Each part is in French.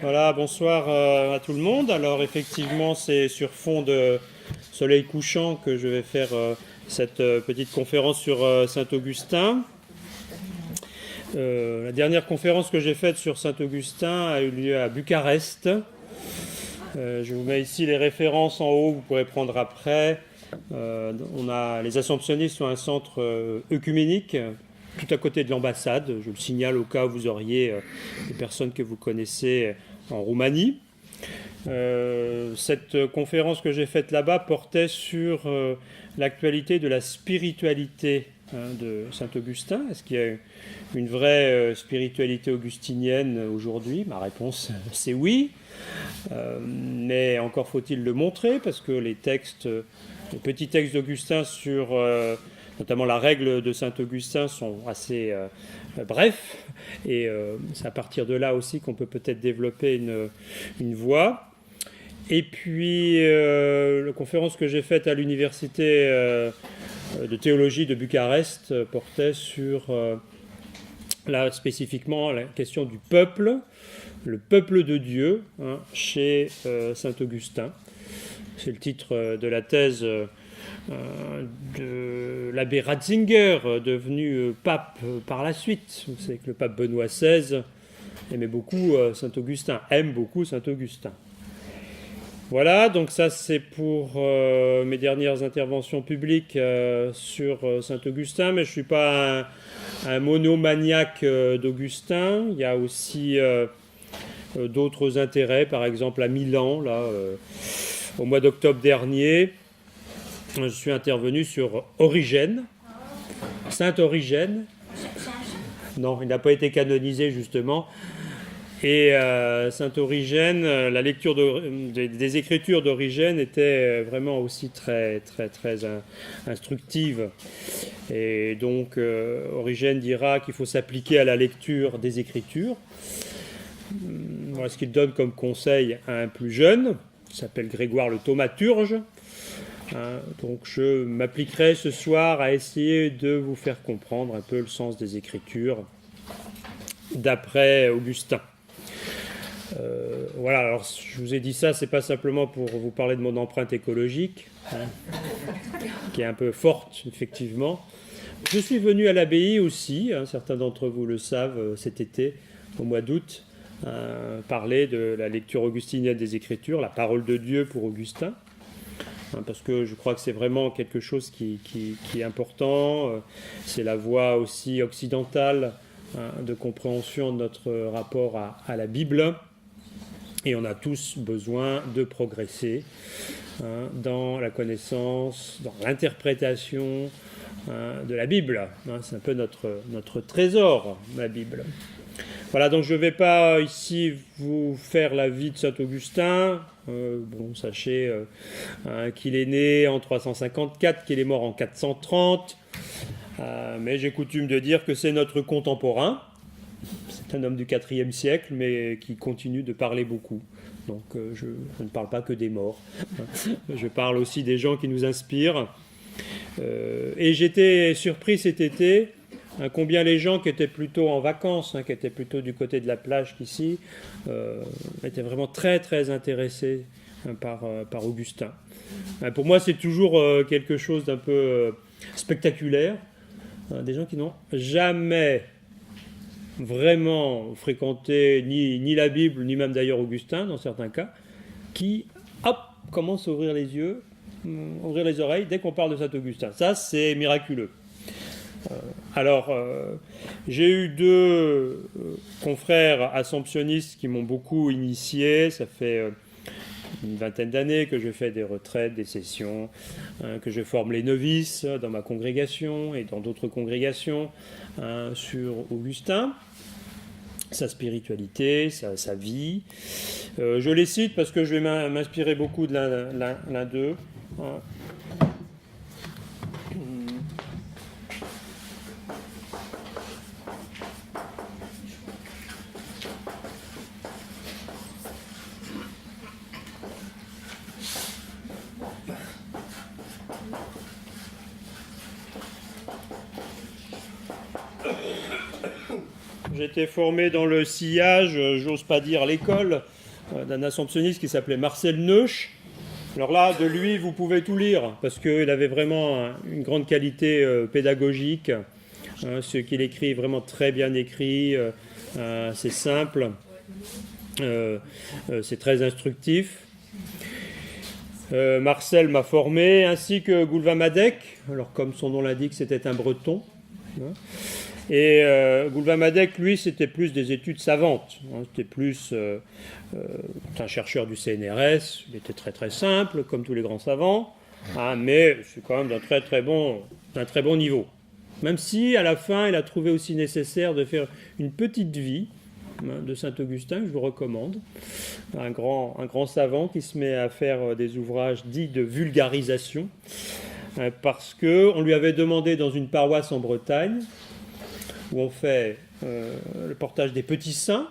Voilà, bonsoir à tout le monde. Alors effectivement, c'est sur fond de soleil couchant que je vais faire cette petite conférence sur Saint-Augustin. La dernière conférence que j'ai faite sur Saint-Augustin a eu lieu à Bucarest. Je vous mets ici les références en haut, vous pourrez prendre après. Les Assomptionnistes ont un centre œcuménique tout à côté de l'ambassade. Je le signale au cas où vous auriez des personnes que vous connaissez en Roumanie. Cette conférence que j'ai faite là-bas portait sur l'actualité de la spiritualité de Saint-Augustin. Est-ce qu'il y a une vraie spiritualité augustinienne aujourd'hui? Ma réponse, c'est oui. Mais encore faut-il le montrer, parce que les petits textes d'Augustin sur notamment la règle de Saint-Augustin sont assez brefs, et c'est à partir de là aussi qu'on peut peut-être développer une voie. Et puis la conférence que j'ai faite à l'université de théologie de Bucarest portait sur spécifiquement la question du peuple, le peuple de Dieu, chez Saint-Augustin. C'est le titre de la thèse de l'abbé Ratzinger, devenu pape par la suite. Vous savez que le pape Benoît XVI aimait beaucoup Saint-Augustin, aime beaucoup Saint-Augustin. Voilà, donc ça c'est pour mes dernières interventions publiques sur Saint-Augustin, mais je ne suis pas un monomaniaque d'Augustin. Il y a aussi d'autres intérêts, par exemple à Milan, au mois d'octobre dernier, je suis intervenu sur Origène, Saint Origène. Non, il n'a pas été canonisé justement. Et Saint Origène, la lecture des écritures d'Origène était vraiment aussi très, très, très instructive. Et donc Origène dira qu'il faut s'appliquer à la lecture des écritures. Voilà ce qu'il donne comme conseil à un plus jeune, qui s'appelle Grégoire le Thaumaturge. Donc je m'appliquerai ce soir à essayer de vous faire comprendre un peu le sens des Écritures d'après Augustin. Voilà, alors je vous ai dit ça, c'est pas simplement pour vous parler de mon empreinte écologique, qui est un peu forte, effectivement. Je suis venu à l'abbaye aussi, certains d'entre vous le savent, cet été, au mois d'août, parler de la lecture augustinienne des Écritures, la parole de Dieu pour Augustin. Parce que je crois que c'est vraiment quelque chose qui est important. C'est la voie aussi occidentale de compréhension de notre rapport à la Bible. Et on a tous besoin de progresser dans la connaissance, dans l'interprétation de la Bible. C'est un peu notre trésor, la Bible. Voilà, donc je ne vais pas ici vous faire la vie de Saint-Augustin. Sachez qu'il est né en 354, qu'il est mort en 430. Mais j'ai coutume de dire que c'est notre contemporain. C'est un homme du IVe siècle, mais qui continue de parler beaucoup. Donc je ne parle pas que des morts. Je parle aussi des gens qui nous inspirent. Et j'étais surpris cet été combien les gens qui étaient plutôt en vacances, qui étaient plutôt du côté de la plage qu'ici, étaient vraiment très très intéressés par Augustin. Pour moi, c'est toujours quelque chose d'un peu spectaculaire. Des gens qui n'ont jamais vraiment fréquenté ni la Bible, ni même d'ailleurs Augustin, dans certains cas, qui, commencent à ouvrir les yeux, ouvrir les oreilles dès qu'on parle de Saint-Augustin. Ça, c'est miraculeux. J'ai eu deux confrères assomptionnistes qui m'ont beaucoup initié. Ça fait une vingtaine d'années que je fais des retraites, des sessions, que je forme les novices dans ma congrégation et dans d'autres congrégations sur Augustin, sa spiritualité, sa vie. Je les cite parce que je vais m'inspirer beaucoup de l'un d'eux. J'ai été formé dans le sillage, j'ose pas dire l'école, d'un assomptionniste qui s'appelait Marcel Neusch. Alors là, de lui, vous pouvez tout lire, parce qu'il avait vraiment une grande qualité pédagogique. Ce qu'il écrit est vraiment très bien écrit, c'est simple, c'est très instructif. Marcel m'a formé, ainsi que Goulva Madec. Alors, comme son nom l'indique, c'était un breton. Et Goulva Madec, lui, c'était plus des études savantes. C'était plus un chercheur du CNRS. Il était très très simple, comme tous les grands savants, mais c'est quand même d'un très bon niveau. Même si, à la fin, il a trouvé aussi nécessaire de faire une petite vie de Saint-Augustin, que je vous recommande. Un grand savant qui se met à faire des ouvrages dits de vulgarisation, parce qu'on lui avait demandé dans une paroisse en Bretagne, où on fait le portage des petits saints,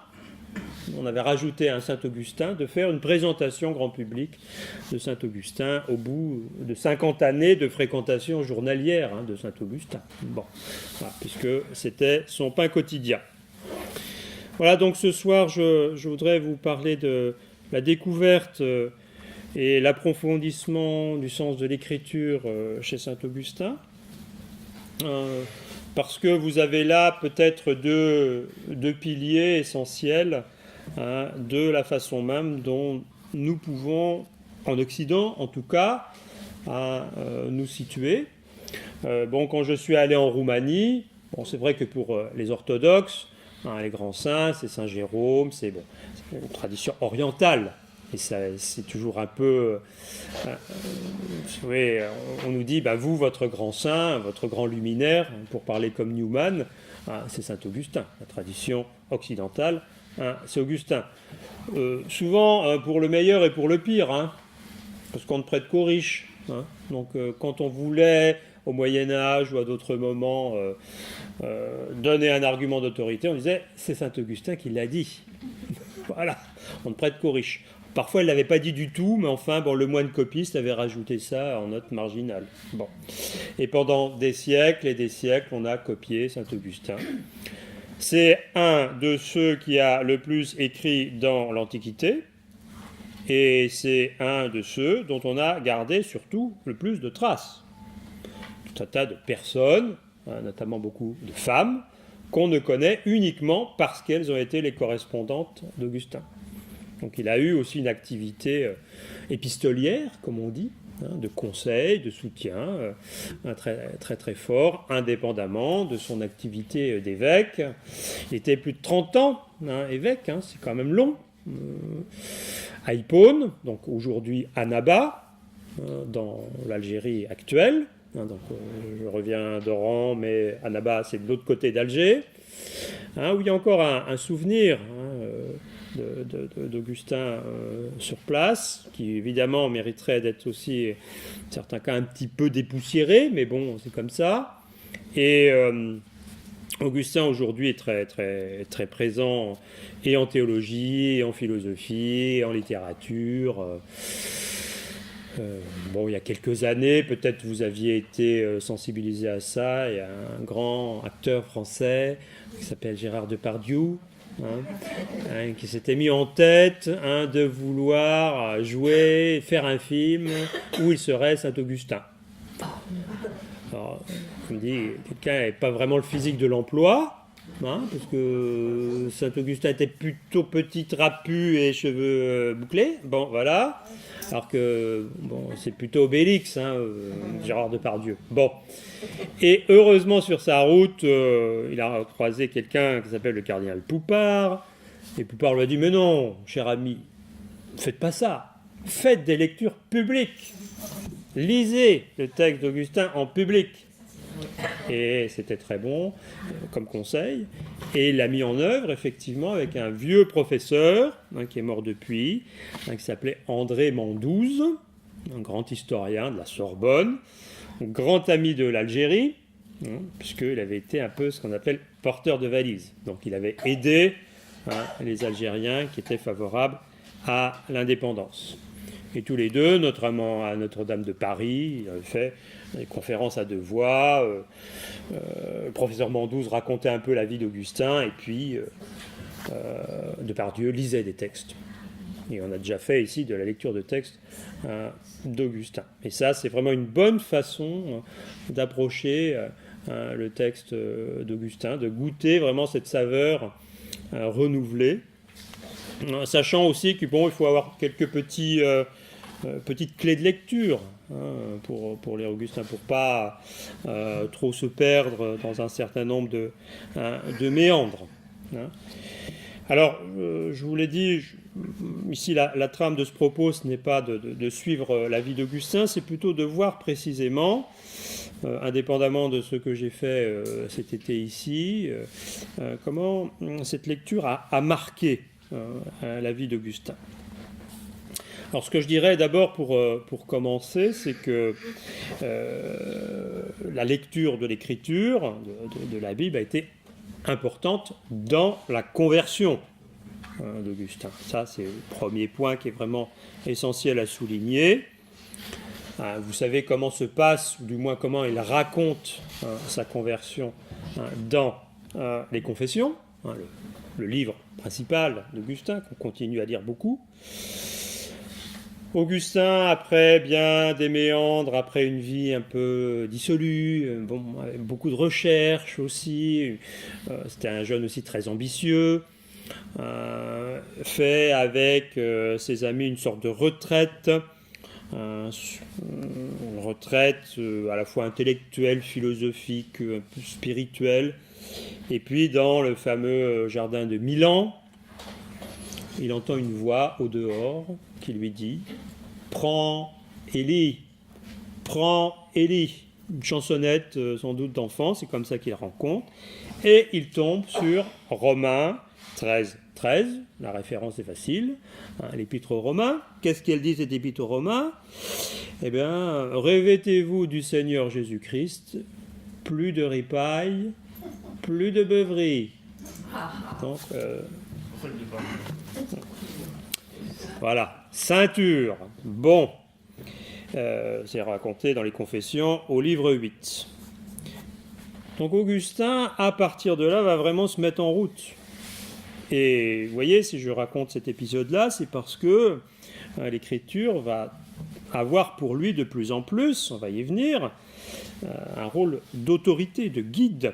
on avait rajouté un Saint-Augustin, de faire une présentation grand public de Saint-Augustin au bout de 50 années de fréquentation journalière de Saint-Augustin. Bon, voilà, puisque c'était son pain quotidien. Voilà, donc ce soir, je voudrais vous parler de la découverte et l'approfondissement du sens de l'écriture chez Saint-Augustin. Parce que vous avez là peut-être deux piliers essentiels de la façon même dont nous pouvons, en Occident en tout cas, nous situer. Quand je suis allé en Roumanie, c'est vrai que pour les orthodoxes, les grands saints, c'est Saint Jérôme, c'est une tradition orientale. Et c'est toujours un peu... on nous dit, vous, votre grand saint, votre grand luminaire, pour parler comme Newman, c'est Saint-Augustin. La tradition occidentale, c'est Augustin. Souvent, pour le meilleur et pour le pire, parce qu'on ne prête qu'aux riches. Donc, quand on voulait, au Moyen-Âge ou à d'autres moments, donner un argument d'autorité, on disait, c'est Saint-Augustin qui l'a dit. Voilà, on ne prête qu'aux riches. Parfois, elle ne l'avait pas dit du tout, mais enfin, le moine copiste avait rajouté ça en note marginale. Et pendant des siècles et des siècles, on a copié Saint-Augustin. C'est un de ceux qui a le plus écrit dans l'Antiquité, et c'est un de ceux dont on a gardé surtout le plus de traces. Tout un tas de personnes, notamment beaucoup de femmes, qu'on ne connaît uniquement parce qu'elles ont été les correspondantes d'Augustin. Donc il a eu aussi une activité épistolière, comme on dit, de conseil, de soutien, très, très très fort, indépendamment de son activité d'évêque. Il était plus de 30 ans évêque, c'est quand même long. À Hippone, donc aujourd'hui Annaba, dans l'Algérie actuelle. Donc je reviens d'Oran, mais Annaba c'est de l'autre côté d'Alger, où il y a encore un souvenir d'Augustin sur place, qui évidemment mériterait d'être aussi, en certains cas, un petit peu dépoussiéré, mais bon, c'est comme ça. Et Augustin aujourd'hui est très, très, très présent et en théologie, et en philosophie, et en littérature. Il y a quelques années, peut-être vous aviez été sensibilisé à ça. Il y a un grand acteur français qui s'appelle Gérard Depardieu, qui s'était mis en tête de vouloir faire un film où il serait Saint-Augustin. Alors, je me dis, quelqu'un n'avait pas vraiment le physique de l'emploi, parce que Saint-Augustin était plutôt petit, trapu et cheveux bouclés. Bon, voilà. Alors que, c'est plutôt Obélix, Gérard Depardieu. Bon. Et heureusement, sur sa route, il a croisé quelqu'un qui s'appelle le cardinal Poupart. Et Poupart lui a dit, mais non, cher ami, ne faites pas ça. Faites des lectures publiques. Lisez le texte d'Augustin en public. Et c'était très bon comme conseil. Et il l'a mis en œuvre, effectivement, avec un vieux professeur, qui est mort depuis, qui s'appelait André Mandouze, un grand historien de la Sorbonne, un grand ami de l'Algérie, puisqu'il avait été un peu ce qu'on appelle porteur de valise. Donc il avait aidé les Algériens qui étaient favorables à l'indépendance. Et tous les deux, notamment à Notre-Dame de Paris, il avait fait des conférences à deux voix. Le professeur Mandouze racontait un peu la vie d'Augustin, et puis Depardieu lisait des textes. Et on a déjà fait ici de la lecture de textes d'Augustin. Et ça, c'est vraiment une bonne façon d'approcher le texte d'Augustin, de goûter vraiment cette saveur renouvelée, sachant aussi qu'il faut avoir quelques petites clés de lecture pour les Augustins, pour pas trop se perdre dans un certain nombre de méandres. Alors, je vous l'ai dit, ici la trame de ce propos, ce n'est pas de suivre la vie d'Augustin, c'est plutôt de voir précisément, indépendamment de ce que j'ai fait cet été ici, comment cette lecture a marqué la vie d'Augustin. Alors, ce que je dirais d'abord pour commencer, c'est que la lecture de l'écriture, de la Bible, a été importante dans la conversion d'Augustin. Ça, c'est le premier point qui est vraiment essentiel à souligner. Vous savez comment se passe, ou du moins comment il raconte sa conversion dans les Confessions, le livre principal d'Augustin, qu'on continue à lire beaucoup. Augustin, après bien des méandres, après une vie un peu dissolue, avec beaucoup de recherches aussi, c'était un jeune aussi très ambitieux, fait avec ses amis une sorte de retraite, une retraite à la fois intellectuelle, philosophique, un peu spirituelle. Et puis dans le fameux jardin de Milan, il entend une voix au dehors qui lui dit « Prends et lis, prends et lis ». Une chansonnette sans doute d'enfant, c'est comme ça qu'il rencontre. Et il tombe sur Romains 13, 13, la référence est facile, l'épître aux Romains. Qu'est-ce qu'elle dit cette épître aux Romains ? Eh bien, revêtez-vous du Seigneur Jésus-Christ, plus de ripaille, plus de beuverie. Donc, voilà, ceinture. Bon, c'est raconté dans les Confessions au livre 8. Donc Augustin, à partir de là, va vraiment se mettre en route. Et vous voyez, si je raconte cet épisode-là, c'est parce que l'écriture va avoir pour lui de plus en plus, on va y venir, un rôle d'autorité, de guide.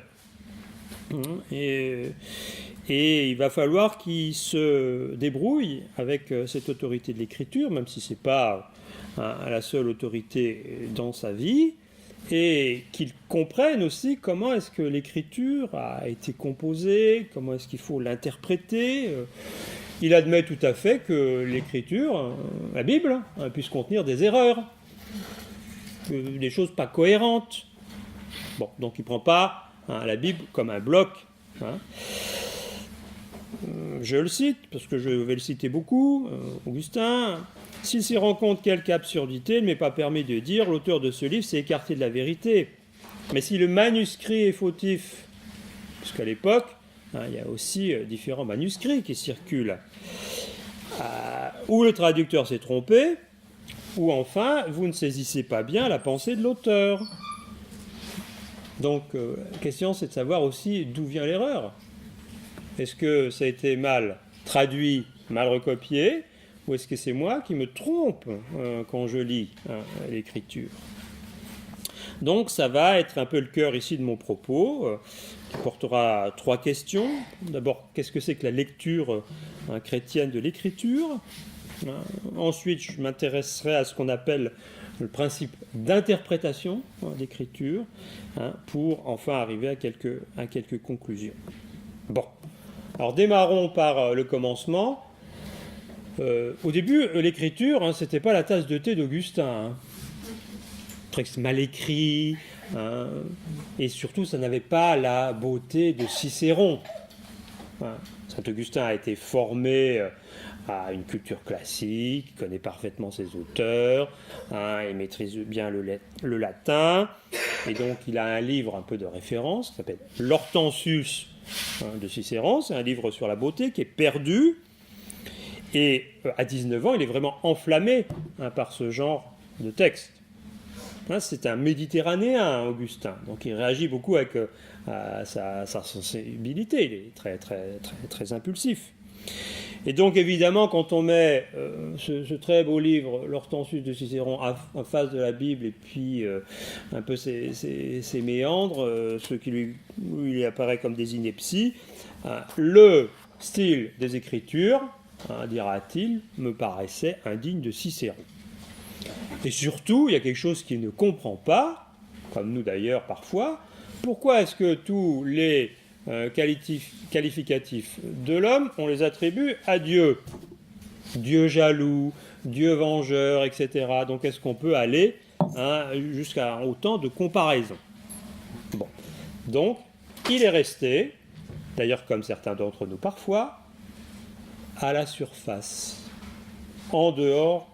Et il va falloir qu'il se débrouille avec cette autorité de l'écriture, même si ce n'est pas la seule autorité dans sa vie, et qu'il comprenne aussi comment est-ce que l'écriture a été composée, comment est-ce qu'il faut l'interpréter. Il admet tout à fait que l'écriture, la Bible, puisse contenir des erreurs, des choses pas cohérentes. Bon, donc il ne prend pas la Bible comme un bloc. Je le cite, parce que je vais le citer beaucoup, Augustin. S'il s'y rend compte quelque absurdité, il ne m'est pas permis de dire l'auteur de ce livre s'est écarté de la vérité. Mais si le manuscrit est fautif, parce qu'à l'époque, il y a aussi différents manuscrits qui circulent, ou le traducteur s'est trompé, ou enfin, vous ne saisissez pas bien la pensée de l'auteur. Donc, la question, c'est de savoir aussi d'où vient l'erreur. Est-ce que ça a été mal traduit, mal recopié, ou est-ce que c'est moi qui me trompe quand je lis l'écriture ? Donc, ça va être un peu le cœur ici de mon propos, qui portera 3 questions. D'abord, qu'est-ce que c'est que la lecture chrétienne de l'écriture ? Ensuite, je m'intéresserai à ce qu'on appelle le principe d'interprétation d'écriture, pour enfin arriver à quelques conclusions. Bon, alors démarrons par le commencement. Au début, l'écriture, c'était pas la tasse de thé d'Augustin. Texte mal écrit, et surtout, ça n'avait pas la beauté de Cicéron. Saint Augustin a été formé à une culture classique, il connaît parfaitement ses auteurs, il maîtrise bien le latin, et donc il a un livre un peu de référence qui s'appelle l'Hortensius de Cicéron, c'est un livre sur la beauté qui est perdu, Et à 19 ans, il est vraiment enflammé par ce genre de texte. C'est un méditerranéen, Augustin, donc il réagit beaucoup avec sa sensibilité, il est très, très, très, très impulsif. Et donc évidemment, quand on met ce très beau livre, l'Hortensius de Cicéron, en face de la Bible, et puis un peu ses méandres, ce qui lui apparaît comme des inepties, le style des Écritures, dira-t-il, me paraissait indigne de Cicéron. Et surtout, il y a quelque chose qu'il ne comprend pas, comme nous d'ailleurs parfois. Pourquoi est-ce que tous les qualificatifs de l'homme, on les attribue à Dieu? Dieu jaloux, Dieu vengeur, etc. Donc est-ce qu'on peut aller jusqu'à autant de comparaisons? Bon. Donc, il est resté, d'ailleurs comme certains d'entre nous parfois, à la surface, en dehors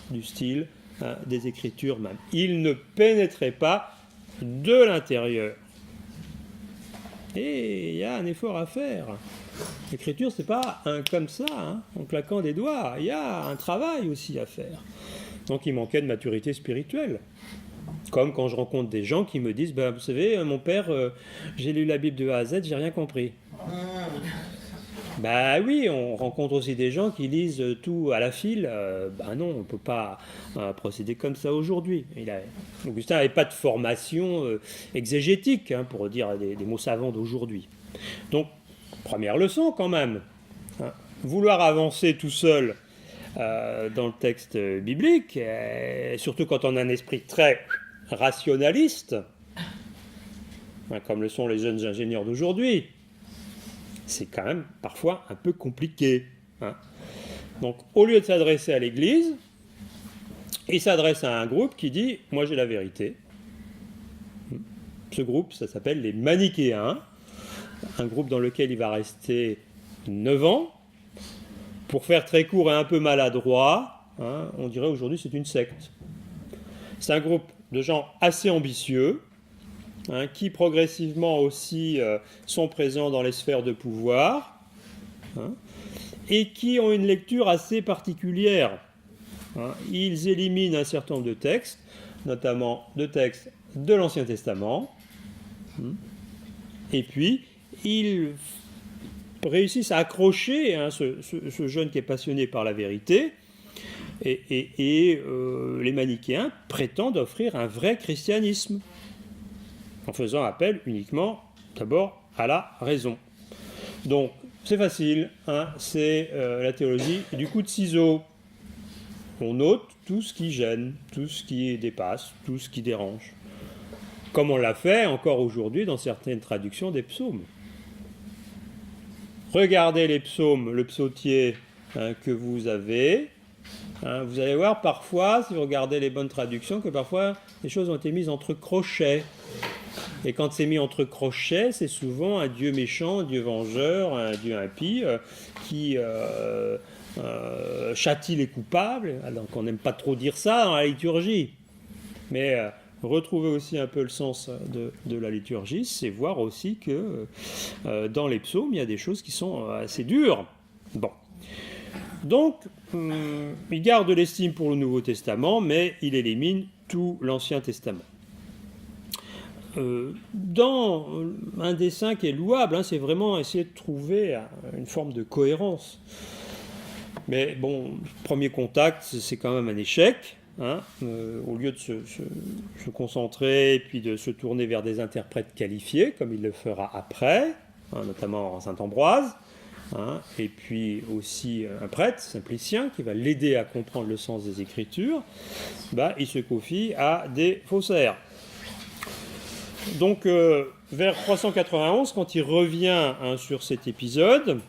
du style des Écritures même. Il ne pénétrait pas de l'intérieur. Et il y a un effort à faire. L'écriture, c'est pas comme ça, en claquant des doigts. Il y a un travail aussi à faire. Donc il manquait de maturité spirituelle. Comme quand je rencontre des gens qui me disent vous savez, mon père, j'ai lu la Bible de A à Z, j'ai rien compris. Oui, on rencontre aussi des gens qui lisent tout à la file. Non, on ne peut pas procéder comme ça aujourd'hui. Augustin n'avait pas de formation exégétique, pour dire des mots savants d'aujourd'hui. Donc, première leçon quand même. Vouloir avancer tout seul dans le texte biblique, surtout quand on a un esprit très rationaliste, comme le sont les jeunes ingénieurs d'aujourd'hui, c'est quand même parfois un peu compliqué. Donc, au lieu de s'adresser à l'Église, il s'adresse à un groupe qui dit « Moi, j'ai la vérité ». Ce groupe, ça s'appelle les Manichéens, un groupe dans lequel il va rester 9 ans. Pour faire très court et un peu maladroit, on dirait aujourd'hui c'est une secte. C'est un groupe de gens assez ambitieux, qui progressivement aussi sont présents dans les sphères de pouvoir, et qui ont une lecture assez particulière. Ils éliminent un certain nombre de textes, notamment de textes de l'Ancien Testament, et puis ils réussissent à accrocher ce jeune qui est passionné par la vérité, et les manichéens prétendent offrir un vrai christianisme, en faisant appel uniquement, d'abord, à la raison. Donc, c'est facile, c'est la théologie du coup de ciseau. On note tout ce qui gêne, tout ce qui dépasse, tout ce qui dérange. Comme on l'a fait encore aujourd'hui dans certaines traductions des psaumes. Regardez les psaumes, le psautier que vous avez. Vous allez voir parfois, si vous regardez les bonnes traductions, que parfois les choses ont été mises entre crochets. Et quand c'est mis entre crochets, c'est souvent un Dieu méchant, un Dieu vengeur, un Dieu impie qui châtie les coupables. Donc on n'aime pas trop dire ça dans la liturgie. Mais retrouver aussi un peu le sens de la liturgie, c'est voir aussi que dans les psaumes, il y a des choses qui sont assez dures. Bon. Donc, il garde de l'estime pour le Nouveau Testament, mais il élimine tout l'Ancien Testament. Dans un dessin qui est louable, c'est vraiment essayer de trouver une forme de cohérence. Mais bon, premier contact, c'est quand même un échec. Au lieu de se concentrer et puis de se tourner vers des interprètes qualifiés, comme il le fera après, notamment Saint Ambroise, et puis aussi un prêtre, Simplicien, qui va l'aider à comprendre le sens des Écritures, il se confie à des faussaires. Donc, vers 391, quand il revient sur cet épisode,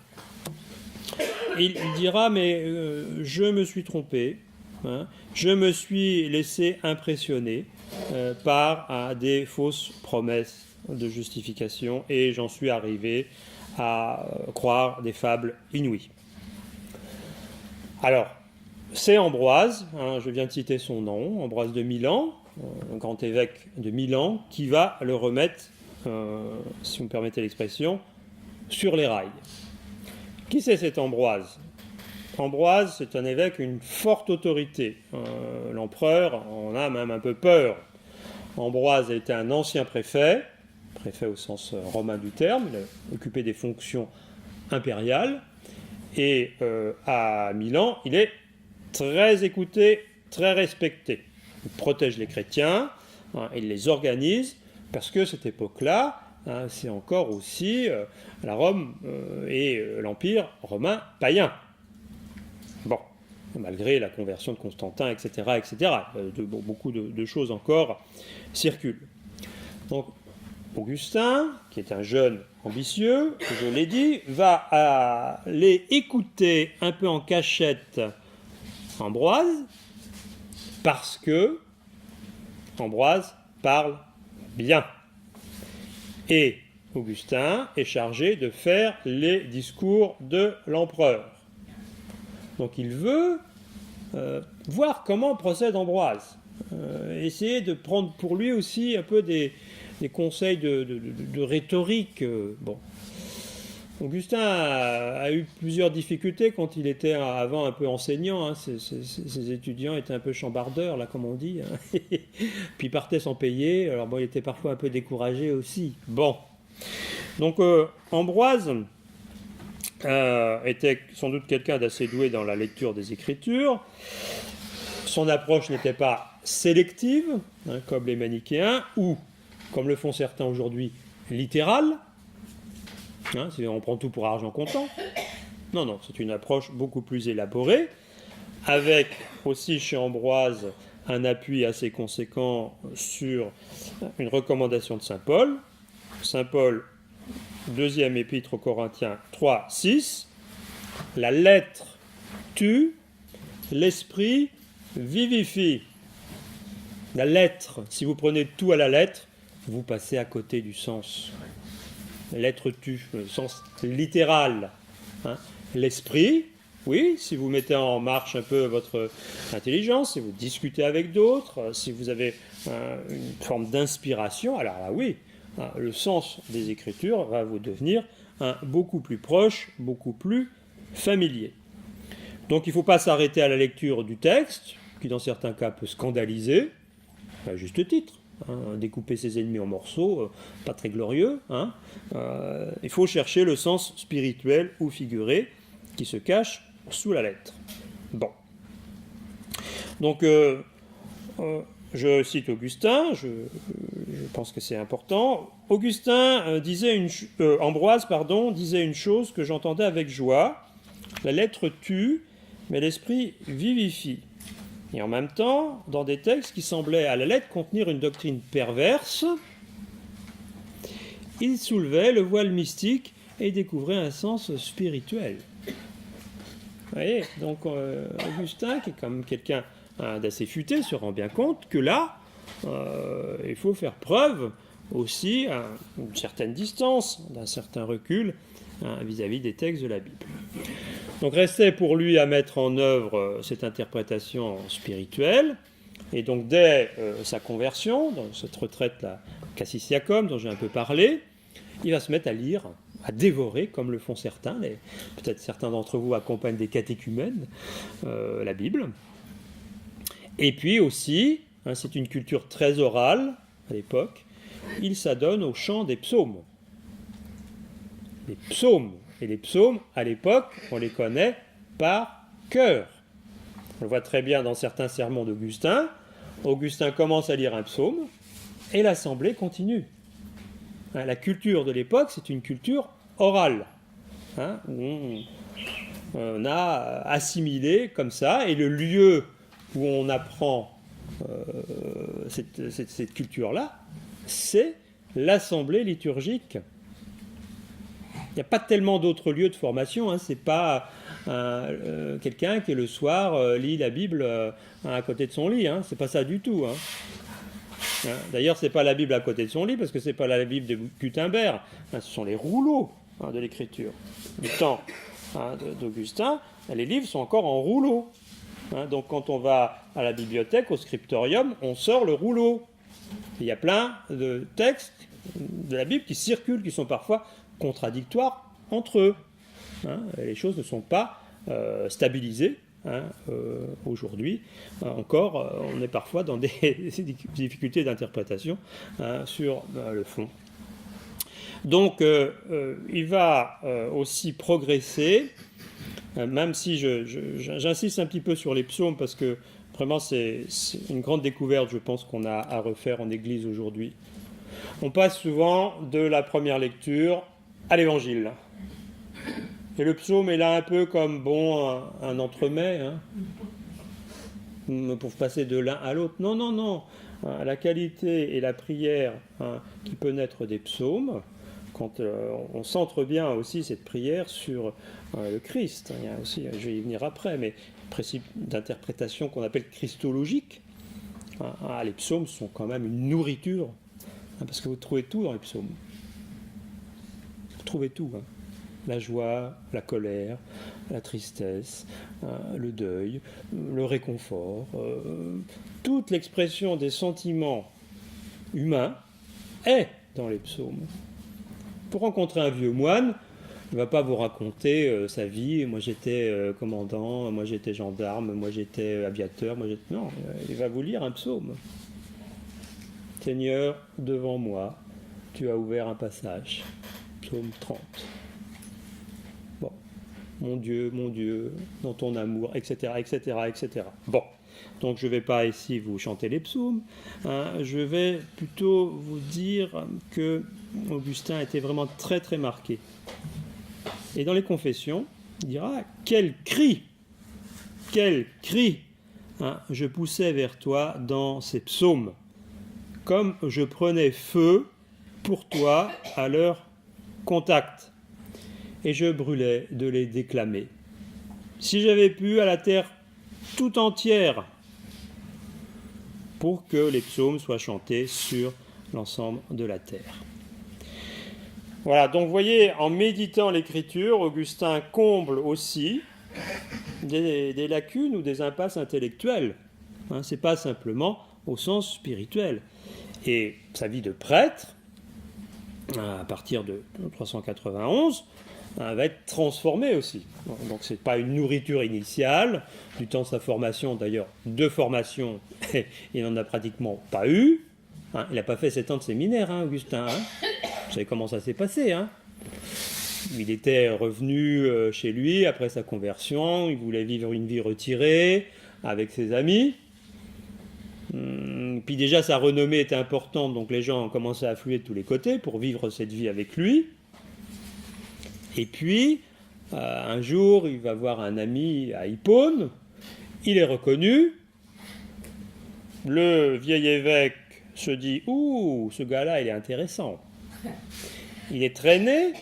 il dira « Mais je me suis trompé, je me suis laissé impressionner par des fausses promesses de justification et j'en suis arrivé à croire des fables inouïes. » Alors, c'est Ambroise, je viens de citer son nom, Ambroise de Milan, un grand évêque de Milan, qui va le remettre, si vous me permettez l'expression, sur les rails. Qui c'est cet Ambroise ? Ambroise, c'est un évêque, une forte autorité. L'empereur en a même un peu peur. Ambroise était un ancien préfet au sens romain du terme, il a occupé des fonctions impériales, et à Milan, il est très écouté, très respecté. Il protège les chrétiens, il les organise, parce que cette époque-là, c'est encore aussi la Rome et l'Empire romain païen. Bon, malgré la conversion de Constantin, etc., beaucoup de choses encore circulent. Donc, Augustin, qui est un jeune ambitieux, je l'ai dit, va aller écouter un peu en cachette Ambroise, parce que Ambroise parle bien. Et Augustin est chargé de faire les discours de l'empereur. Donc il veut voir comment procède Ambroise, essayer de prendre pour lui aussi un peu des conseils de rhétorique. Bon. Augustin a eu plusieurs difficultés quand il était avant un peu enseignant. Ses étudiants étaient un peu chambardeurs, là, comme on dit. Puis partaient sans payer. Alors bon, il était parfois un peu découragé aussi. Bon. Donc Ambroise était sans doute quelqu'un d'assez doué dans la lecture des Écritures. Son approche n'était pas sélective, comme les manichéens, ou, comme le font certains aujourd'hui, littérale. On prend tout pour argent comptant. Non, c'est une approche beaucoup plus élaborée, avec aussi chez Ambroise un appui assez conséquent sur une recommandation de saint Paul. Saint Paul, deuxième épître aux Corinthiens 3, 6. La lettre tue, l'esprit vivifie. La lettre, si vous prenez tout à la lettre, vous passez à côté du sens. L'être tue, le sens littéral. L'esprit, oui, si vous mettez en marche un peu votre intelligence, si vous discutez avec d'autres, si vous avez une forme d'inspiration, alors là, oui, le sens des Écritures va vous devenir beaucoup plus proche, beaucoup plus familier. Donc il ne faut pas s'arrêter à la lecture du texte, qui dans certains cas peut scandaliser, à juste titre. Découper ses ennemis en morceaux, pas très glorieux. Il faut chercher le sens spirituel ou figuré qui se cache sous la lettre. Bon. Donc, je cite Augustin, je pense que c'est important. Ambroise disait une chose que j'entendais avec joie. La lettre tue, mais l'esprit vivifie. Et en même temps, dans des textes qui semblaient à la lettre contenir une doctrine perverse, il soulevait le voile mystique et découvrait un sens spirituel. Vous voyez, donc Augustin, qui est quand même quelqu'un d'assez futé, se rend bien compte que là, il faut faire preuve aussi d'une certaine distance, d'un certain recul vis-à-vis des textes de la Bible. Donc restait pour lui à mettre en œuvre cette interprétation spirituelle, et donc dès sa conversion, dans cette retraite-là, Cassisiacum, dont j'ai un peu parlé, il va se mettre à lire, à dévorer, comme le font certains, peut-être certains d'entre vous accompagnent des catéchumènes, la Bible. Et puis aussi, c'est une culture très orale à l'époque, il s'adonne au chant des psaumes. Les psaumes. Et les psaumes, à l'époque, on les connaît par cœur. On le voit très bien dans certains sermons d'Augustin. Augustin commence à lire un psaume et l'assemblée continue. La culture de l'époque, c'est une culture orale. Où on a assimilé comme ça, et le lieu où on apprend cette culture-là, c'est l'assemblée liturgique. Il n'y a pas tellement d'autres lieux de formation. C'est pas quelqu'un qui le soir lit la Bible à côté de son lit. C'est pas ça du tout. D'ailleurs, c'est pas la Bible à côté de son lit, parce que c'est pas la Bible de Gutenberg. Ce sont les rouleaux de l'écriture. Du temps d'Augustin, les livres sont encore en rouleau. Donc quand on va à la bibliothèque, au scriptorium, on sort le rouleau. Il y a plein de textes de la Bible qui circulent, qui sont parfois contradictoires entre eux. Les choses ne sont pas stabilisé. Aujourd'hui, encore, on est parfois dans des difficultés d'interprétation sur le fond. Donc, il va aussi progresser, même si j'insiste un petit peu sur les psaumes, parce que vraiment c'est une grande découverte, je pense, qu'on a à refaire en Église aujourd'hui. On passe souvent de la première lecture à l'Évangile. Et le psaume est là un peu comme, un entremets, pour passer de l'un à l'autre. Non, non, non. La qualité et la prière qui peut naître des psaumes, quand on centre bien aussi cette prière sur le Christ. Il y a aussi, je vais y venir après, mais principe d'interprétation qu'on appelle christologique. Les psaumes sont quand même une nourriture, parce que vous trouvez tout dans les psaumes. Vous trouvez tout. La joie, la colère, la tristesse, le deuil, le réconfort, toute l'expression des sentiments humains est dans les psaumes. Pour rencontrer un vieux moine, il ne va pas vous raconter sa vie. Moi j'étais commandant, moi j'étais gendarme, moi j'étais aviateur. Non, il va vous lire un psaume. Seigneur, devant moi, tu as ouvert un passage. Psaume 30. Mon Dieu, dans ton amour, etc., etc., etc. Bon, donc je ne vais pas ici vous chanter les psaumes, je vais plutôt vous dire que Augustin était vraiment très très marqué. Et dans les confessions, il dira « Quel cri je poussais vers toi dans ces psaumes, comme je prenais feu pour toi à leur contact. » Et je brûlais de les déclamer. Si j'avais pu, à la terre tout entière, pour que les psaumes soient chantés sur l'ensemble de la terre. Voilà, donc vous voyez, en méditant l'écriture, Augustin comble aussi des lacunes ou des impasses intellectuelles. Ce n'est pas simplement au sens spirituel. Et sa vie de prêtre, à partir de 391, va être transformé aussi. Donc ce n'est pas une nourriture initiale, du temps de sa formation, d'ailleurs, de formation, il n'en a pratiquement pas eu. Il n'a pas fait 7 ans de séminaire, Augustin. Vous savez comment ça s'est passé. Il était revenu chez lui après sa conversion, il voulait vivre une vie retirée avec ses amis. Puis déjà sa renommée était importante, donc les gens ont commencé à affluer de tous les côtés pour vivre cette vie avec lui. Et puis, un jour, il va voir un ami à Hippone, il est reconnu, le vieil évêque se dit « Ouh, ce gars-là, il est intéressant ». Il est traîné,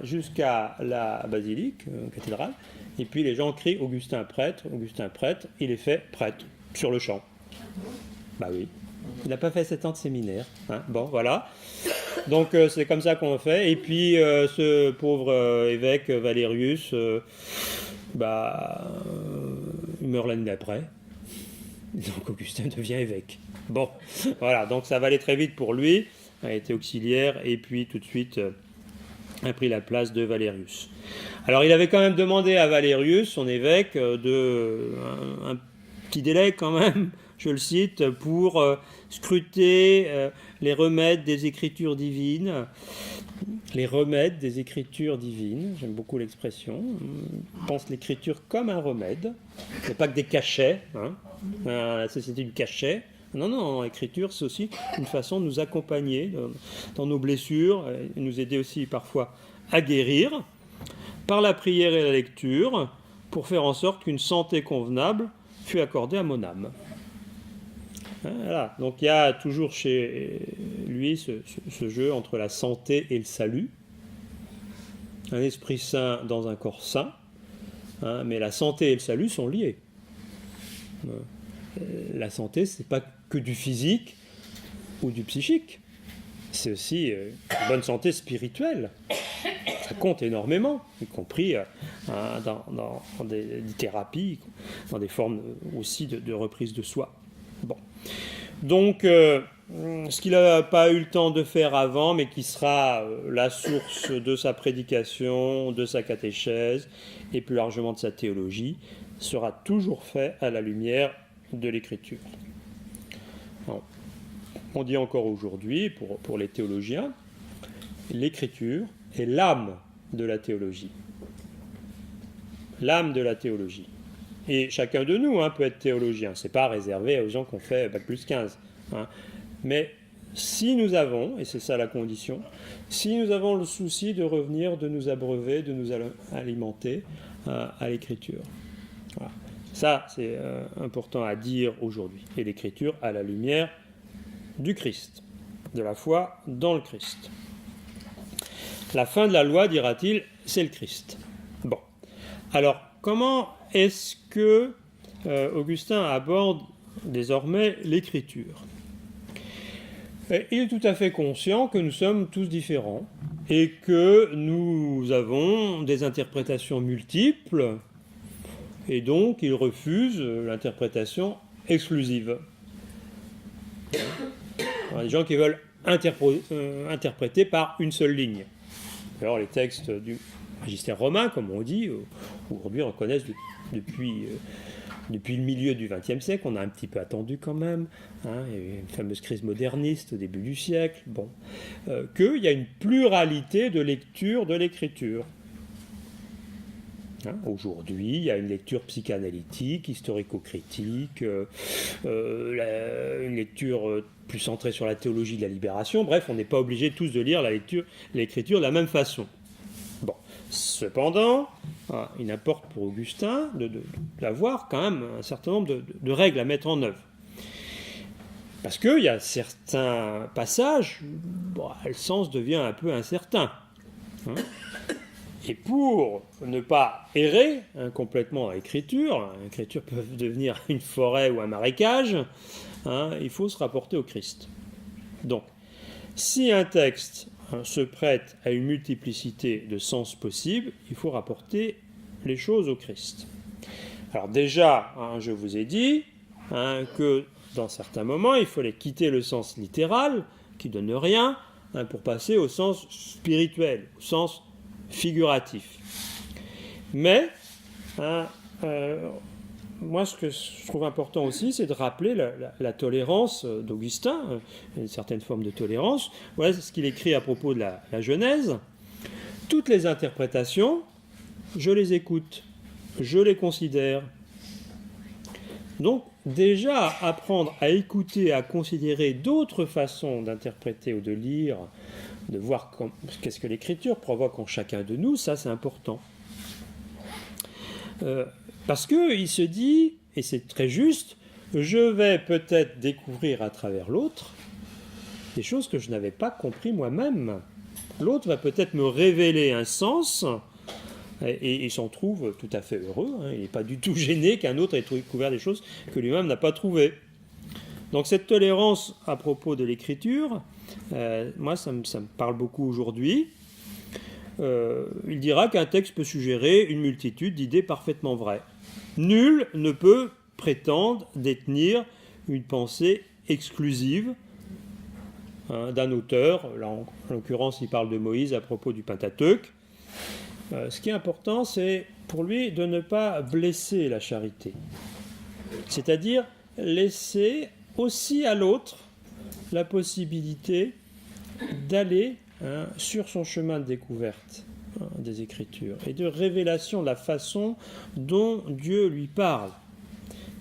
jusqu'à la basilique, cathédrale, et puis les gens crient « Augustin prêtre », il est fait prêtre, sur le champ. Bah oui, il n'a pas fait 7 ans de séminaire. Bon, voilà. Donc c'est comme ça qu'on fait. Et puis ce pauvre évêque Valérius, il meurt l'année d'après. Donc Augustin devient évêque. Bon, voilà. Donc ça va aller très vite pour lui. Il a été auxiliaire et puis tout de suite a pris la place de Valérius. Alors il avait quand même demandé à Valérius, son évêque, un petit délai quand même, je le cite, pour scruter les remèdes des Écritures divines. Les remèdes des Écritures divines, j'aime beaucoup l'expression. Je pense l'Écriture comme un remède. Ce n'est pas que des cachets, la société du cachet. Non, l'écriture, c'est aussi une façon de nous accompagner dans nos blessures, et nous aider aussi parfois à guérir, par la prière et la lecture, pour faire en sorte qu'une santé convenable fût accordée à mon âme. Voilà. Donc il y a toujours chez lui ce jeu entre la santé et le salut. Un esprit sain dans un corps sain, mais la santé et le salut sont liés. La santé, ce n'est pas que du physique ou du psychique. C'est aussi une bonne santé spirituelle. Ça compte énormément, y compris dans des thérapies, dans des formes aussi de reprise de soi. Bon. Donc, ce qu'il n'a pas eu le temps de faire avant, mais qui sera la source de sa prédication, de sa catéchèse, et plus largement de sa théologie, sera toujours fait à la lumière de l'Écriture. Alors, on dit encore aujourd'hui, pour les théologiens, l'Écriture est l'âme de la théologie. L'âme de la théologie. Et chacun de nous peut être théologien. Ce n'est pas réservé aux gens qui ont fait Bac plus 15. Mais si nous avons, et c'est ça la condition, si nous avons le souci de revenir, de nous abreuver, de nous alimenter à l'Écriture. Voilà. Ça, c'est important à dire aujourd'hui. Et l'Écriture à la lumière du Christ, de la foi dans le Christ. La fin de la loi, dira-t-il, c'est le Christ. Bon. Alors, comment est-ce que Augustin aborde désormais l'Écriture ? Il est tout à fait conscient que nous sommes tous différents et que nous avons des interprétations multiples et donc il refuse l'interprétation exclusive. Il y a des gens qui veulent interpréter par une seule ligne. Alors les textes du magistère romain, comme on dit, aujourd'hui reconnaissent depuis le milieu du XXe siècle, on a un petit peu attendu quand même, il y a eu une fameuse crise moderniste au début du siècle, qu'il y a une pluralité de lectures de l'écriture. Aujourd'hui, il y a une lecture psychanalytique, historico-critique, une lecture plus centrée sur la théologie de la libération. Bref, on n'est pas obligé tous de lire l'écriture de la même façon. Bon. Cependant, il importe pour Augustin d'avoir quand même un certain nombre de règles à mettre en œuvre. Parce qu'il y a certains passages, le sens devient un peu incertain. Et pour ne pas errer complètement à l'écriture peut devenir une forêt ou un marécage, il faut se rapporter au Christ. Donc, si un texte se prête à une multiplicité de sens possibles, il faut rapporter les choses au Christ. Alors déjà, je vous ai dit que dans certains moments, il fallait quitter le sens littéral, qui ne donne rien, pour passer au sens spirituel, au sens figuratif. Mais, moi, ce que je trouve important aussi, c'est de rappeler la tolérance d'Augustin, une certaine forme de tolérance. Voilà ce qu'il écrit à propos de la Genèse. Toutes les interprétations, je les écoute, je les considère. Donc, déjà, apprendre à écouter, à considérer d'autres façons d'interpréter ou de lire, de voir qu'est-ce que l'écriture provoque en chacun de nous, ça c'est important. Parce qu'il se dit, et c'est très juste, je vais peut-être découvrir à travers l'autre des choses que je n'avais pas compris moi-même. L'autre va peut-être me révéler un sens, et il s'en trouve tout à fait heureux. Il n'est pas du tout gêné qu'un autre ait découvert des choses que lui-même n'a pas trouvées. Donc cette tolérance à propos de l'écriture, moi ça me parle beaucoup aujourd'hui. Il dira qu'un texte peut suggérer une multitude d'idées parfaitement vraies. Nul ne peut prétendre détenir une pensée exclusive d'un auteur. Là, en l'occurrence, il parle de Moïse à propos du Pentateuque. Ce qui est important, c'est pour lui de ne pas blesser la charité. C'est-à-dire laisser aussi à l'autre la possibilité d'aller sur son chemin de découverte des Écritures et de révélation de la façon dont Dieu lui parle.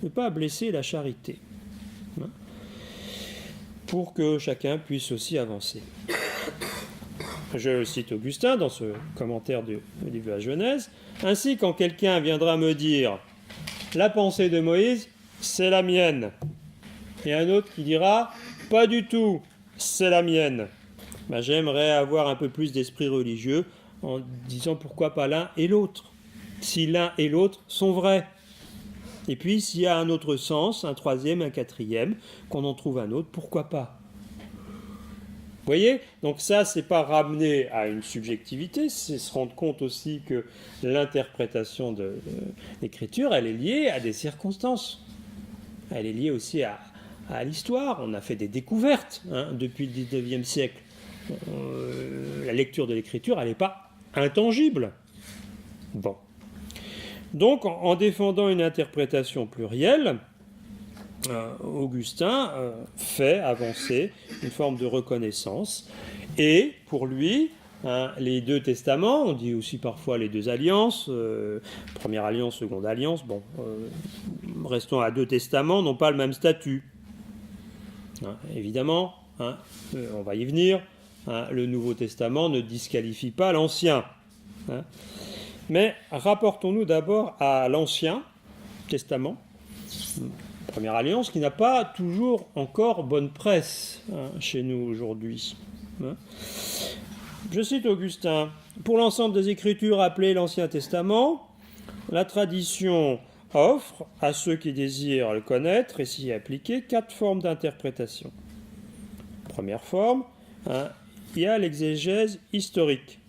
Ne pas blesser la charité, pour que chacun puisse aussi avancer. Je cite Augustin dans ce commentaire du livre de la Genèse. Ainsi, quand quelqu'un viendra me dire « La pensée de Moïse, c'est la mienne », et un autre qui dira « Pas du tout, c'est la mienne », j'aimerais avoir un peu plus d'esprit religieux en disant pourquoi pas l'un et l'autre, si l'un et l'autre sont vrais. Et puis, s'il y a un autre sens, un troisième, un quatrième, qu'on en trouve un autre, pourquoi pas ? Vous voyez ? Donc ça, c'est pas ramener à une subjectivité, c'est se rendre compte aussi que l'interprétation de l'écriture, elle est liée à des circonstances. Elle est liée aussi à à l'histoire, on a fait des découvertes depuis le 19e siècle. La lecture de l'écriture, elle n'est pas intangible. Bon. Donc, en défendant une interprétation plurielle, Augustin fait avancer une forme de reconnaissance. Et pour lui, les deux testaments, on dit aussi parfois les deux alliances, première alliance, seconde alliance, bon, restons à deux testaments, n'ont pas le même statut. Évidemment, on va y venir, le Nouveau Testament ne disqualifie pas l'Ancien. Mais rapportons-nous d'abord à l'Ancien Testament, première alliance, qui n'a pas toujours encore bonne presse chez nous aujourd'hui. Je cite Augustin. Pour l'ensemble des Écritures appelées l'Ancien Testament, la tradition offre à ceux qui désirent le connaître et s'y appliquer 4 formes d'interprétation. Première forme, il y a l'exégèse historique,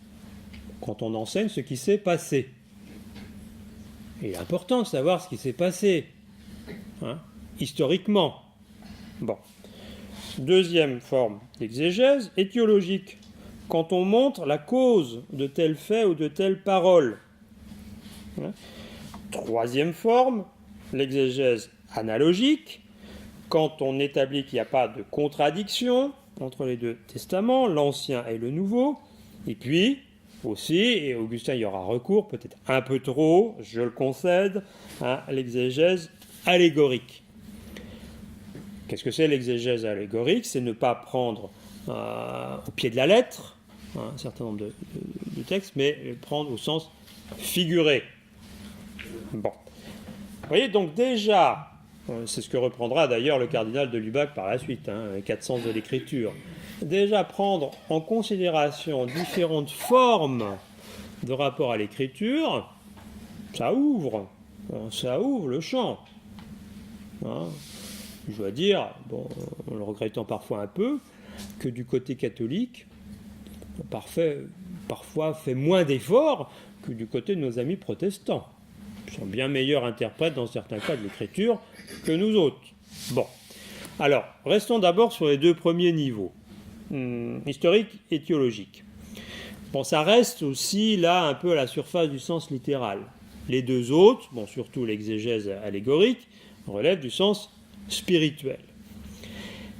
quand on enseigne ce qui s'est passé. Il est important de savoir ce qui s'est passé, historiquement. Bon. Deuxième forme d'exégèse, étiologique, quand on montre la cause de tel fait ou de telle parole. Troisième forme, l'exégèse analogique, quand on établit qu'il n'y a pas de contradiction entre les deux testaments, l'Ancien et le Nouveau. Et puis, aussi, et Augustin y aura recours, peut-être un peu trop, je le concède, à l'exégèse allégorique. Qu'est-ce que c'est l'exégèse allégorique? C'est ne pas prendre au pied de la lettre un certain nombre de textes, mais prendre au sens figuré. Bon. Vous voyez, donc déjà, c'est ce que reprendra d'ailleurs le cardinal de Lubac par la suite, les 4 sens de l'écriture. Déjà prendre en considération différentes formes de rapport à l'écriture, ça ouvre le champ. Je dois dire, bon, en le regrettant parfois un peu, que du côté catholique, parfois fait moins d'efforts que du côté de nos amis protestants. Ils sont bien meilleurs interprètes dans certains cas de l'écriture que nous autres. Bon, alors, restons d'abord sur les 2 premiers niveaux, historique et théologique. Bon, ça reste aussi là un peu à la surface du sens littéral. Les 2 autres, bon, surtout l'exégèse allégorique, relèvent du sens spirituel.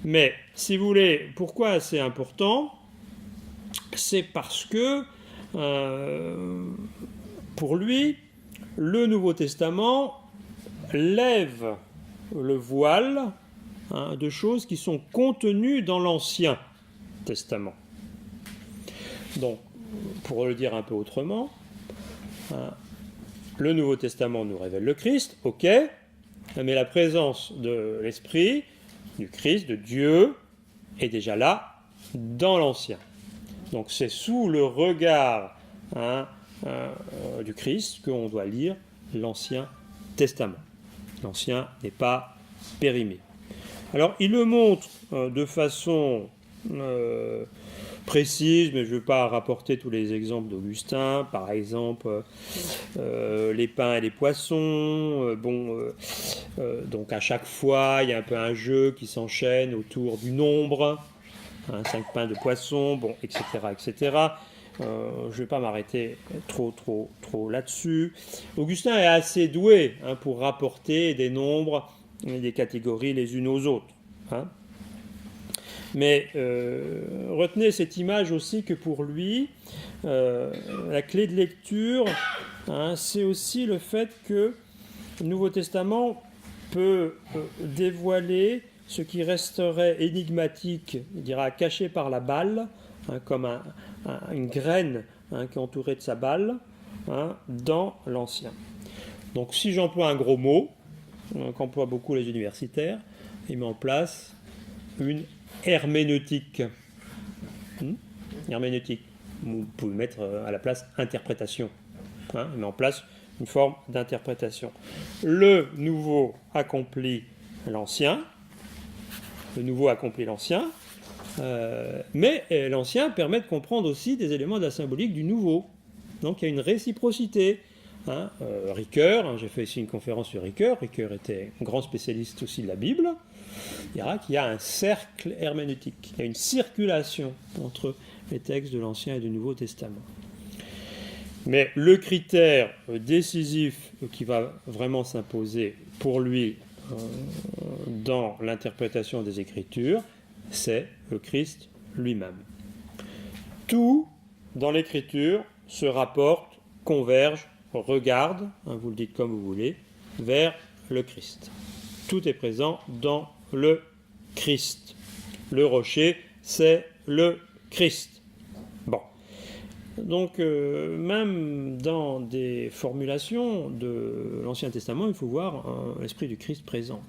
Mais, si vous voulez, pourquoi c'est important? C'est parce que, pour lui, le Nouveau Testament lève le voile de choses qui sont contenues dans l'Ancien Testament. Donc, pour le dire un peu autrement, le Nouveau Testament nous révèle le Christ, ok, mais la présence de l'Esprit, du Christ, de Dieu, est déjà là dans l'Ancien. Donc c'est sous le regard du Christ qu'on doit lire l'Ancien Testament. L'Ancien n'est pas périmé. Alors il le montre de façon précise, mais je ne veux pas rapporter tous les exemples d'Augustin, par exemple les pains et les poissons, donc à chaque fois il y a un peu un jeu qui s'enchaîne autour du nombre, 5 pains de poissons, bon, etc. etc. Je ne vais pas m'arrêter trop là-dessus. Augustin est assez doué pour rapporter des nombres, des catégories les unes aux autres. Mais retenez cette image aussi que pour lui, la clé de lecture, c'est aussi le fait que le Nouveau Testament peut dévoiler ce qui resterait énigmatique, il dira caché par la balle, comme une graine qui est entourée de sa balle, dans l'Ancien. Donc si j'emploie un gros mot, qu'emploient beaucoup les universitaires, il met en place une herméneutique. Herméneutique. Vous pouvez mettre à la place interprétation. Il met en place une forme d'interprétation. Le nouveau accomplit l'Ancien. Le nouveau accomplit l'Ancien. Mais l'Ancien permet de comprendre aussi des éléments de la symbolique du Nouveau. Donc il y a une réciprocité. Ricoeur, j'ai fait ici une conférence sur Ricoeur. Ricoeur était un grand spécialiste aussi de la Bible. Il dira qu'il y a un cercle herméneutique, il y a une circulation entre les textes de l'Ancien et du Nouveau Testament. Mais le critère décisif qui va vraiment s'imposer pour lui dans l'interprétation des Écritures, c'est le Christ lui-même. Tout dans l'Écriture se rapporte, converge, regarde, vous le dites comme vous voulez, vers le Christ. Tout est présent dans le Christ. Le rocher, c'est le Christ. Bon. Donc, même dans des formulations de l'Ancien Testament, il faut voir l'esprit du Christ présent.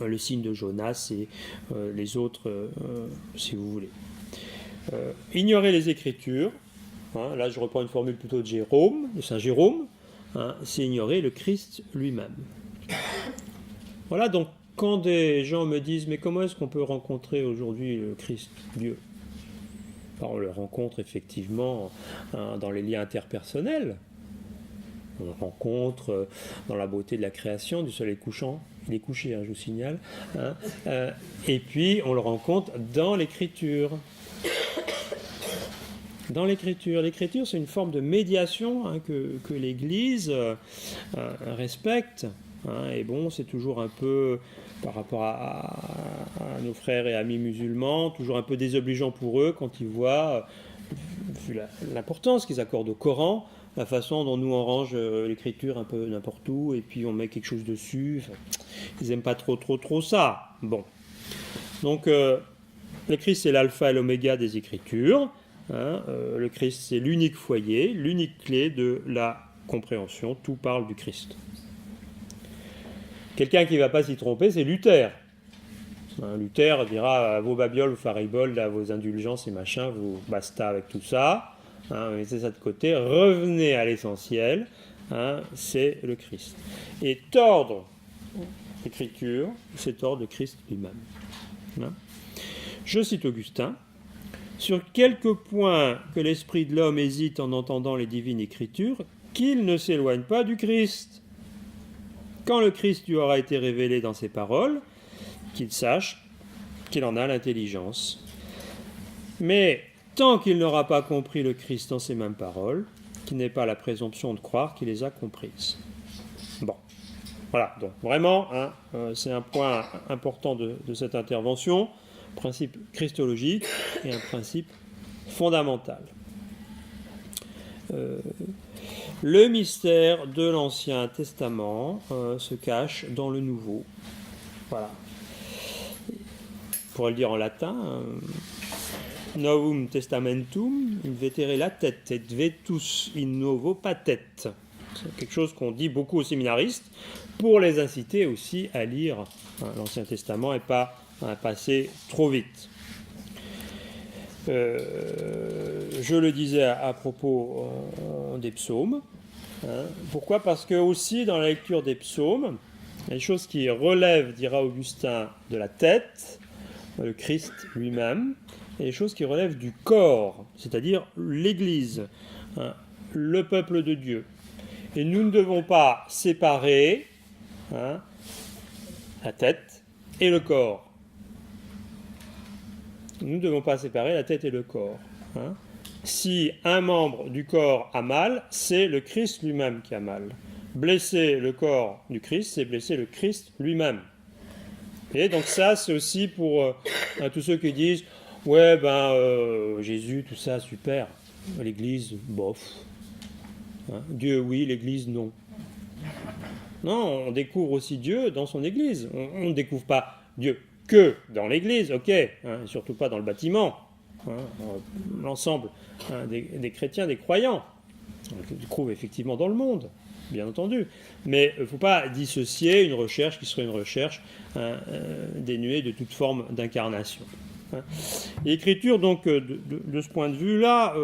Le signe de Jonas et les autres, si vous voulez. Ignorer les Écritures, là je reprends une formule plutôt de Jérôme, de Saint Jérôme, c'est ignorer le Christ lui-même. Voilà, donc quand des gens me disent « Mais comment est-ce qu'on peut rencontrer aujourd'hui le Christ, Dieu ?» On le rencontre effectivement dans les liens interpersonnels. On le rencontre dans la beauté de la création, du soleil couchant. Il est couché, je vous signale. Et puis, on le rencontre dans l'Écriture. Dans l'Écriture. L'Écriture, c'est une forme de médiation que l'Église respecte. Et bon, c'est toujours un peu, par rapport à nos frères et amis musulmans, toujours un peu désobligeant pour eux quand ils voient, vu l'importance qu'ils accordent au Coran, la façon dont nous on range l'écriture un peu n'importe où, et puis on met quelque chose dessus. Ils n'aiment pas trop ça. Bon. Donc, le Christ, c'est l'alpha et l'oméga des Écritures. Le Christ, c'est l'unique foyer, l'unique clé de la compréhension. Tout parle du Christ. Quelqu'un qui ne va pas s'y tromper, c'est Luther. Luther dira à vos babioles, vos fariboles, à vos indulgences et machins, vous basta avec tout ça. Mettez ça de côté, revenez à l'essentiel, c'est le Christ. Et tordre l'Écriture, c'est tordre le Christ lui-même. Je cite Augustin. Sur quelques points que l'esprit de l'homme hésite en entendant les divines Écritures, qu'il ne s'éloigne pas du Christ. Quand le Christ lui aura été révélé dans ses paroles, qu'il sache qu'il en a l'intelligence. Mais tant qu'il n'aura pas compris le Christ dans ces mêmes paroles, qu'il n'ait pas la présomption de croire qu'il les a comprises. Bon, voilà, donc vraiment, c'est un point important de cette intervention, principe christologique et un principe fondamental. Le mystère de l'Ancien Testament se cache dans le Nouveau. Voilà. On pourrait le dire en latin, Novum Testamentum in vetere latet, et vetus in novo patet. C'est quelque chose qu'on dit beaucoup aux séminaristes pour les inciter aussi à lire l'Ancien Testament et pas à passer trop vite. Je le disais à propos des psaumes. Pourquoi ? Parce que aussi dans la lecture des psaumes, il y a des choses qui relèvent, dira Augustin, de la tête, le Christ lui-même, et des choses qui relèvent du corps, c'est-à-dire l'Église, le peuple de Dieu. Et nous ne devons pas séparer la tête et le corps. Nous ne devons pas séparer la tête et le corps. Si un membre du corps a mal, c'est le Christ lui-même qui a mal. Blesser le corps du Christ, c'est blesser le Christ lui-même. Et donc ça, c'est aussi pour tous ceux qui disent « Ouais, Jésus, tout ça, super. L'Église, bof. Dieu, oui, l'Église, non. » Non, on découvre aussi Dieu dans son Église. On ne découvre pas Dieu que dans l'Église, ok, surtout pas dans le bâtiment. L'ensemble des chrétiens, des croyants. On le trouve effectivement dans le monde, bien entendu. Mais il ne faut pas dissocier une recherche qui serait une recherche dénuée de toute forme d'incarnation. L'écriture, donc, de ce point de vue-là,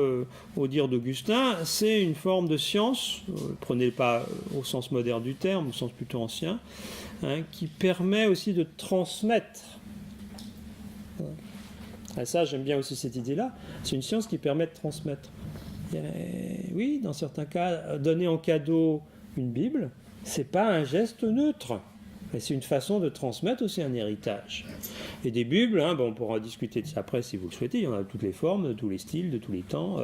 au dire d'Augustin, c'est une forme de science, prenez pas au sens moderne du terme, au sens plutôt ancien, qui permet aussi de transmettre. Et ça, j'aime bien aussi cette idée-là, c'est une science qui permet de transmettre. Oui, dans certains cas, donner en cadeau une Bible, c'est pas un geste neutre. Mais c'est une façon de transmettre aussi un héritage. Et des Bibles, on pourra discuter de ça après si vous le souhaitez, il y en a de toutes les formes, de tous les styles, de tous les temps.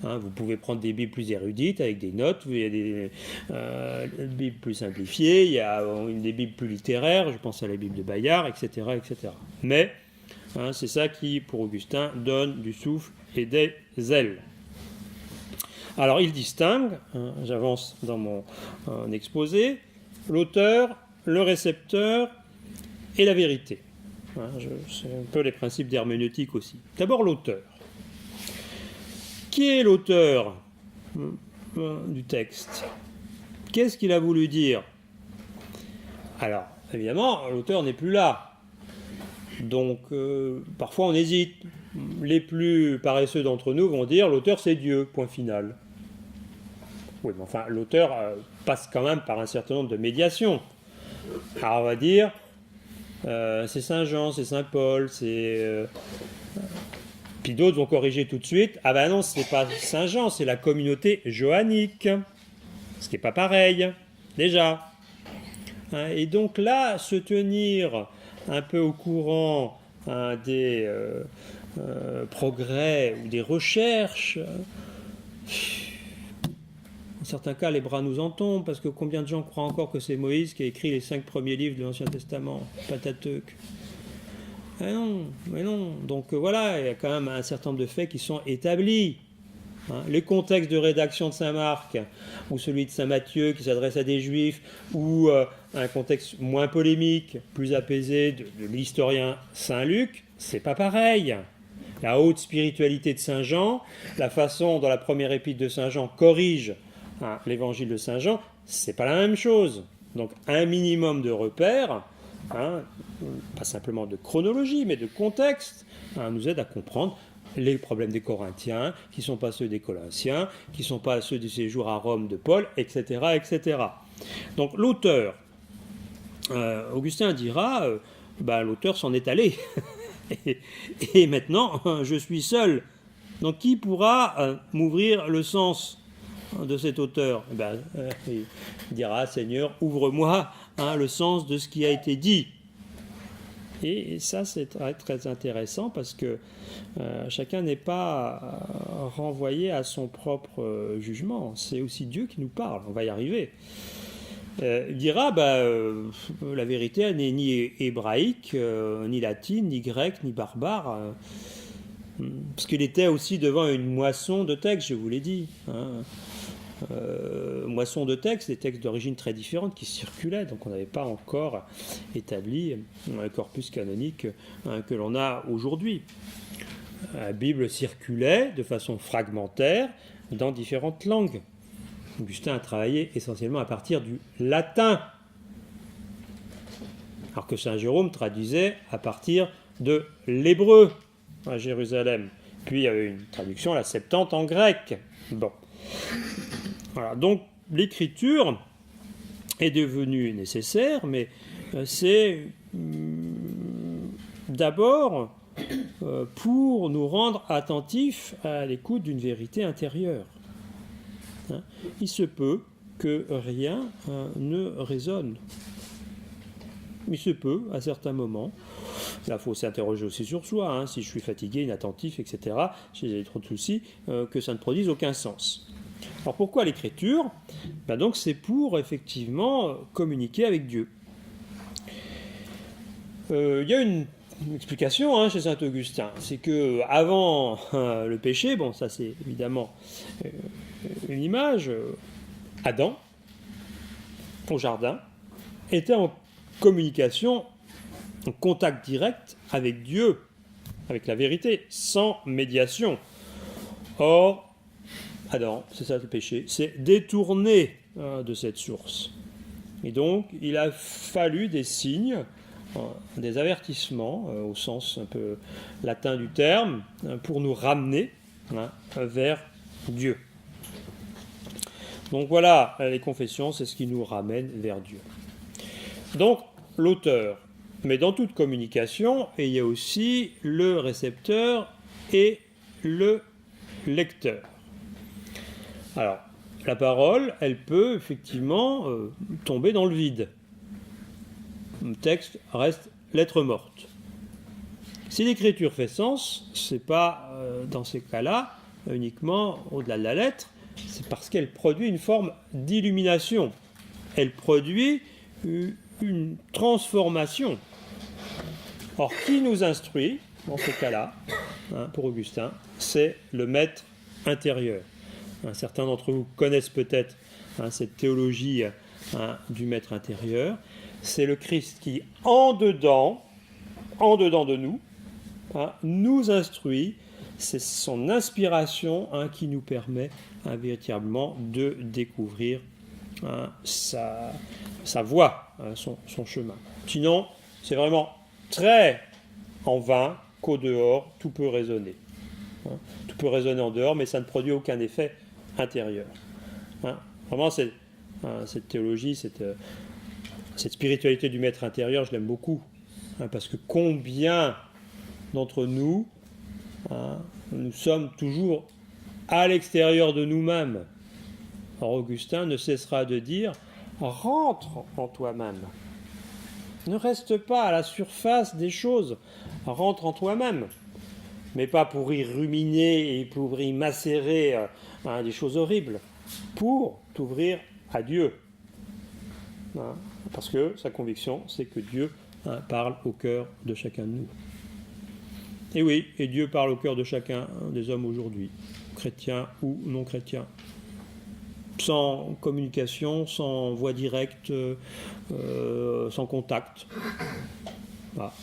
Vous pouvez prendre des Bibles plus érudites avec des notes, il y a des Bibles plus simplifiées, il y a des Bibles plus littéraires, je pense à la Bible de Bayard, etc. etc. Mais c'est ça qui, pour Augustin, donne du souffle et des ailes. Alors il distingue, j'avance dans mon exposé, l'auteur, le récepteur et la vérité. C'est un peu les principes d'herméneutique aussi. D'abord l'auteur. Qui est l'auteur du texte? Qu'est-ce qu'il a voulu dire? Alors, évidemment, l'auteur n'est plus là. Donc, parfois on hésite. Les plus paresseux d'entre nous vont dire l'auteur c'est Dieu, point final. Oui, mais enfin, l'auteur passe quand même par un certain nombre de médiations. Alors on va dire, c'est Saint Jean, c'est Saint Paul, c'est... Puis d'autres vont corriger tout de suite. Ah ben non, c'est pas Saint Jean, c'est la communauté johannique. Ce qui n'est pas pareil, déjà. Et donc là, se tenir un peu au courant des progrès ou des recherches... En certains cas, les bras nous en tombent, parce que combien de gens croient encore que c'est Moïse qui a écrit les 5 premiers livres de l'Ancien Testament? Patateuque. Mais non. Donc voilà, il y a quand même un certain nombre de faits qui sont établis. Les contextes de rédaction de Saint Marc, ou celui de Saint Matthieu qui s'adresse à des Juifs, ou un contexte moins polémique, plus apaisé de l'historien Saint Luc, c'est pas pareil. La haute spiritualité de Saint Jean, la façon dont la première épître de Saint Jean corrige l'évangile de Saint Jean, c'est pas la même chose. Donc un minimum de repères, pas simplement de chronologie, mais de contexte, nous aide à comprendre les problèmes des Corinthiens, qui ne sont pas ceux des Colossiens, qui ne sont pas ceux du séjour à Rome de Paul, etc. etc. Donc l'auteur, Augustin dira, l'auteur s'en est allé, et maintenant je suis seul. Donc qui pourra m'ouvrir le sens de cet auteur? Il dira, Seigneur, ouvre-moi le sens de ce qui a été dit. Et ça, c'est très, très intéressant parce que chacun n'est pas renvoyé à son propre jugement. C'est aussi Dieu qui nous parle. On va y arriver. Il dira, la vérité, elle n'est ni hébraïque, ni latine, ni grecque, ni barbare. Parce qu'il était aussi devant une moisson de textes, je vous l'ai dit. Moisson de textes, des textes d'origine très différente qui circulaient, donc on n'avait pas encore établi un corpus canonique que l'on a aujourd'hui. La Bible circulait de façon fragmentaire dans différentes langues. Augustin a travaillé essentiellement à partir du latin, alors que Saint Jérôme traduisait à partir de l'hébreu à Jérusalem. Puis il y avait une traduction, la Septante, en grec. Bon. Voilà, donc l'écriture est devenue nécessaire, mais c'est d'abord pour nous rendre attentifs à l'écoute d'une vérité intérieure. Il se peut que rien ne résonne. Il se peut, à certains moments, là il faut s'interroger aussi sur soi, si je suis fatigué, inattentif, etc., si j'ai trop de soucis, que ça ne produise aucun sens. Alors pourquoi l'écriture? Donc c'est pour effectivement communiquer avec Dieu. Il y a une explication chez saint Augustin, c'est que avant le péché, ça c'est évidemment une image, Adam, au jardin, était en communication, en contact direct avec Dieu, avec la vérité, sans médiation. Or, Adam, c'est ça le péché, c'est détourné de cette source. Et donc, il a fallu des signes, des avertissements, au sens un peu latin du terme, pour nous ramener vers Dieu. Donc voilà, les confessions, c'est ce qui nous ramène vers Dieu. Donc, l'auteur. Mais dans toute communication, il y a aussi le récepteur et le lecteur. Alors, la parole, elle peut effectivement tomber dans le vide. Le texte reste lettre morte. Si l'écriture fait sens, c'est pas dans ces cas-là uniquement au-delà de la lettre, c'est parce qu'elle produit une forme d'illumination. Elle produit une transformation. Or, qui nous instruit dans ce cas-là, pour Augustin, c'est le maître intérieur. Certains d'entre vous connaissent peut-être cette théologie du maître intérieur. C'est le Christ qui, en dedans de nous, nous instruit. C'est son inspiration qui nous permet véritablement de découvrir sa voie, son chemin. Sinon, c'est vraiment très en vain qu'au dehors, tout peut résonner. Tout peut résonner en dehors, mais ça ne produit aucun effet intérieur. Vraiment, cette théologie, cette spiritualité du maître intérieur, je l'aime beaucoup. Parce que combien d'entre nous, nous sommes toujours à l'extérieur de nous-mêmes. Or, Augustin ne cessera de dire « rentre en toi-même ». Ne reste pas à la surface des choses, rentre en toi-même. Mais pas pour y ruminer et pour y macérer des choses horribles, pour t'ouvrir à Dieu. Parce que sa conviction, c'est que Dieu parle au cœur de chacun de nous. Et oui, et Dieu parle au cœur de chacun des hommes aujourd'hui, chrétiens ou non chrétiens. Sans communication, sans voie directe, sans contact. Voilà.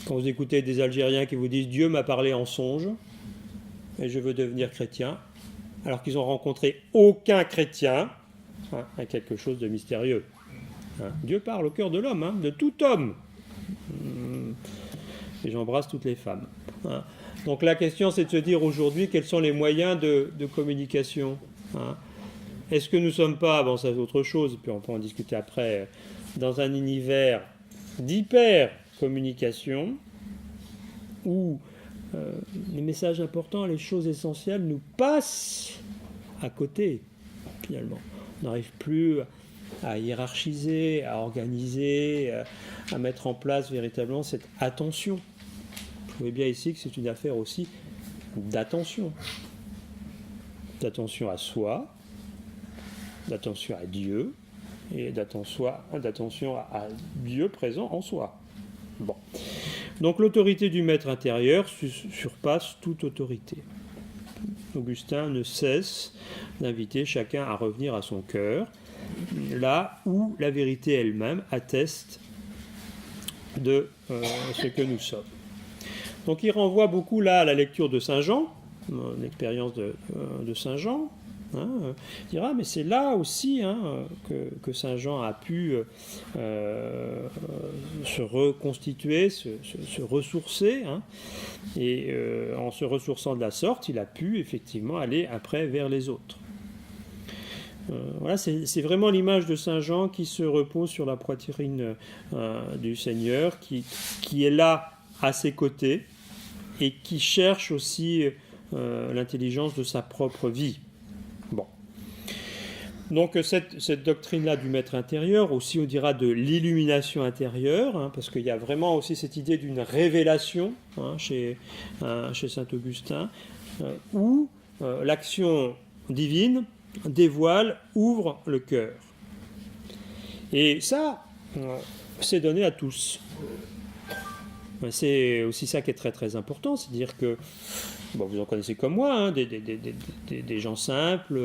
Quand vous écoutez des Algériens qui vous disent « Dieu m'a parlé en songe et je veux devenir chrétien », alors qu'ils n'ont rencontré aucun chrétien, à quelque chose de mystérieux. Dieu parle au cœur de l'homme, de tout homme. Et j'embrasse toutes les femmes. Donc la question, c'est de se dire aujourd'hui quels sont les moyens de communication. Est-ce que nous ne sommes pas, bon ça c'est autre chose, puis on peut en discuter après, dans un univers d'hyper-communication où les messages importants, les choses essentielles nous passent à côté, finalement. On n'arrive plus à hiérarchiser, à organiser, à mettre en place véritablement cette attention. Vous voyez bien ici que c'est une affaire aussi d'attention. D'attention à soi, d'attention à Dieu, et d'attention à Dieu présent en soi. Bon. Donc l'autorité du maître intérieur surpasse toute autorité. Augustin ne cesse d'inviter chacun à revenir à son cœur, là où la vérité elle-même atteste de ce que nous sommes. Donc il renvoie beaucoup là à la lecture de Saint Jean, l'expérience de Saint Jean. Il dira, mais c'est là aussi que Saint Jean a pu se reconstituer, se ressourcer. Et en se ressourçant de la sorte, il a pu effectivement aller après vers les autres. Voilà, c'est vraiment l'image de Saint Jean qui se repose sur la poitrine du Seigneur, qui est là à ses côtés et qui cherche aussi l'intelligence de sa propre vie. Bon. Donc cette doctrine-là du maître intérieur, aussi on dira de l'illumination intérieure, parce qu'il y a vraiment aussi cette idée d'une révélation chez saint Augustin, où l'action divine dévoile, ouvre le cœur. Et ça, c'est donné à tous. C'est aussi ça qui est très très important, c'est-à-dire que, bon, vous en connaissez comme moi, des gens simples,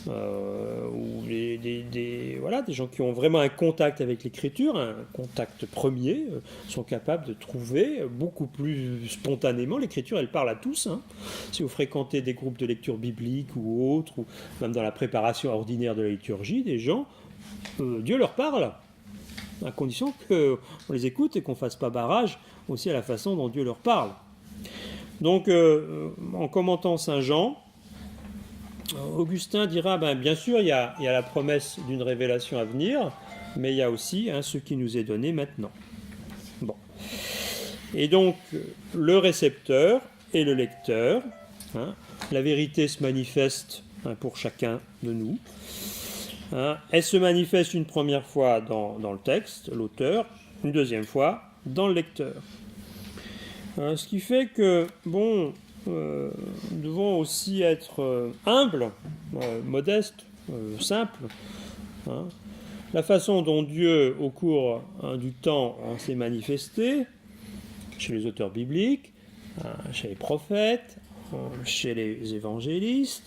ou des gens qui ont vraiment un contact avec l'écriture, un contact premier, sont capables de trouver beaucoup plus spontanément. L'écriture, elle parle à tous. Si vous fréquentez des groupes de lecture biblique ou autres, ou même dans la préparation ordinaire de la liturgie, des gens, Dieu leur parle, à condition qu'on les écoute et qu'on ne fasse pas barrage aussi à la façon dont Dieu leur parle. Donc, en commentant Saint Jean, Augustin dira, bien sûr, il y a la promesse d'une révélation à venir, mais il y a aussi ce qui nous est donné maintenant. Bon. Et donc, le récepteur et le lecteur, la vérité se manifeste pour chacun de nous. Elle se manifeste une première fois dans le texte, l'auteur, une deuxième fois dans le lecteur. Ce qui fait que, nous devons aussi être humbles, modestes, simples. La façon dont Dieu, au cours du temps, s'est manifesté, chez les auteurs bibliques, chez les prophètes, chez les évangélistes,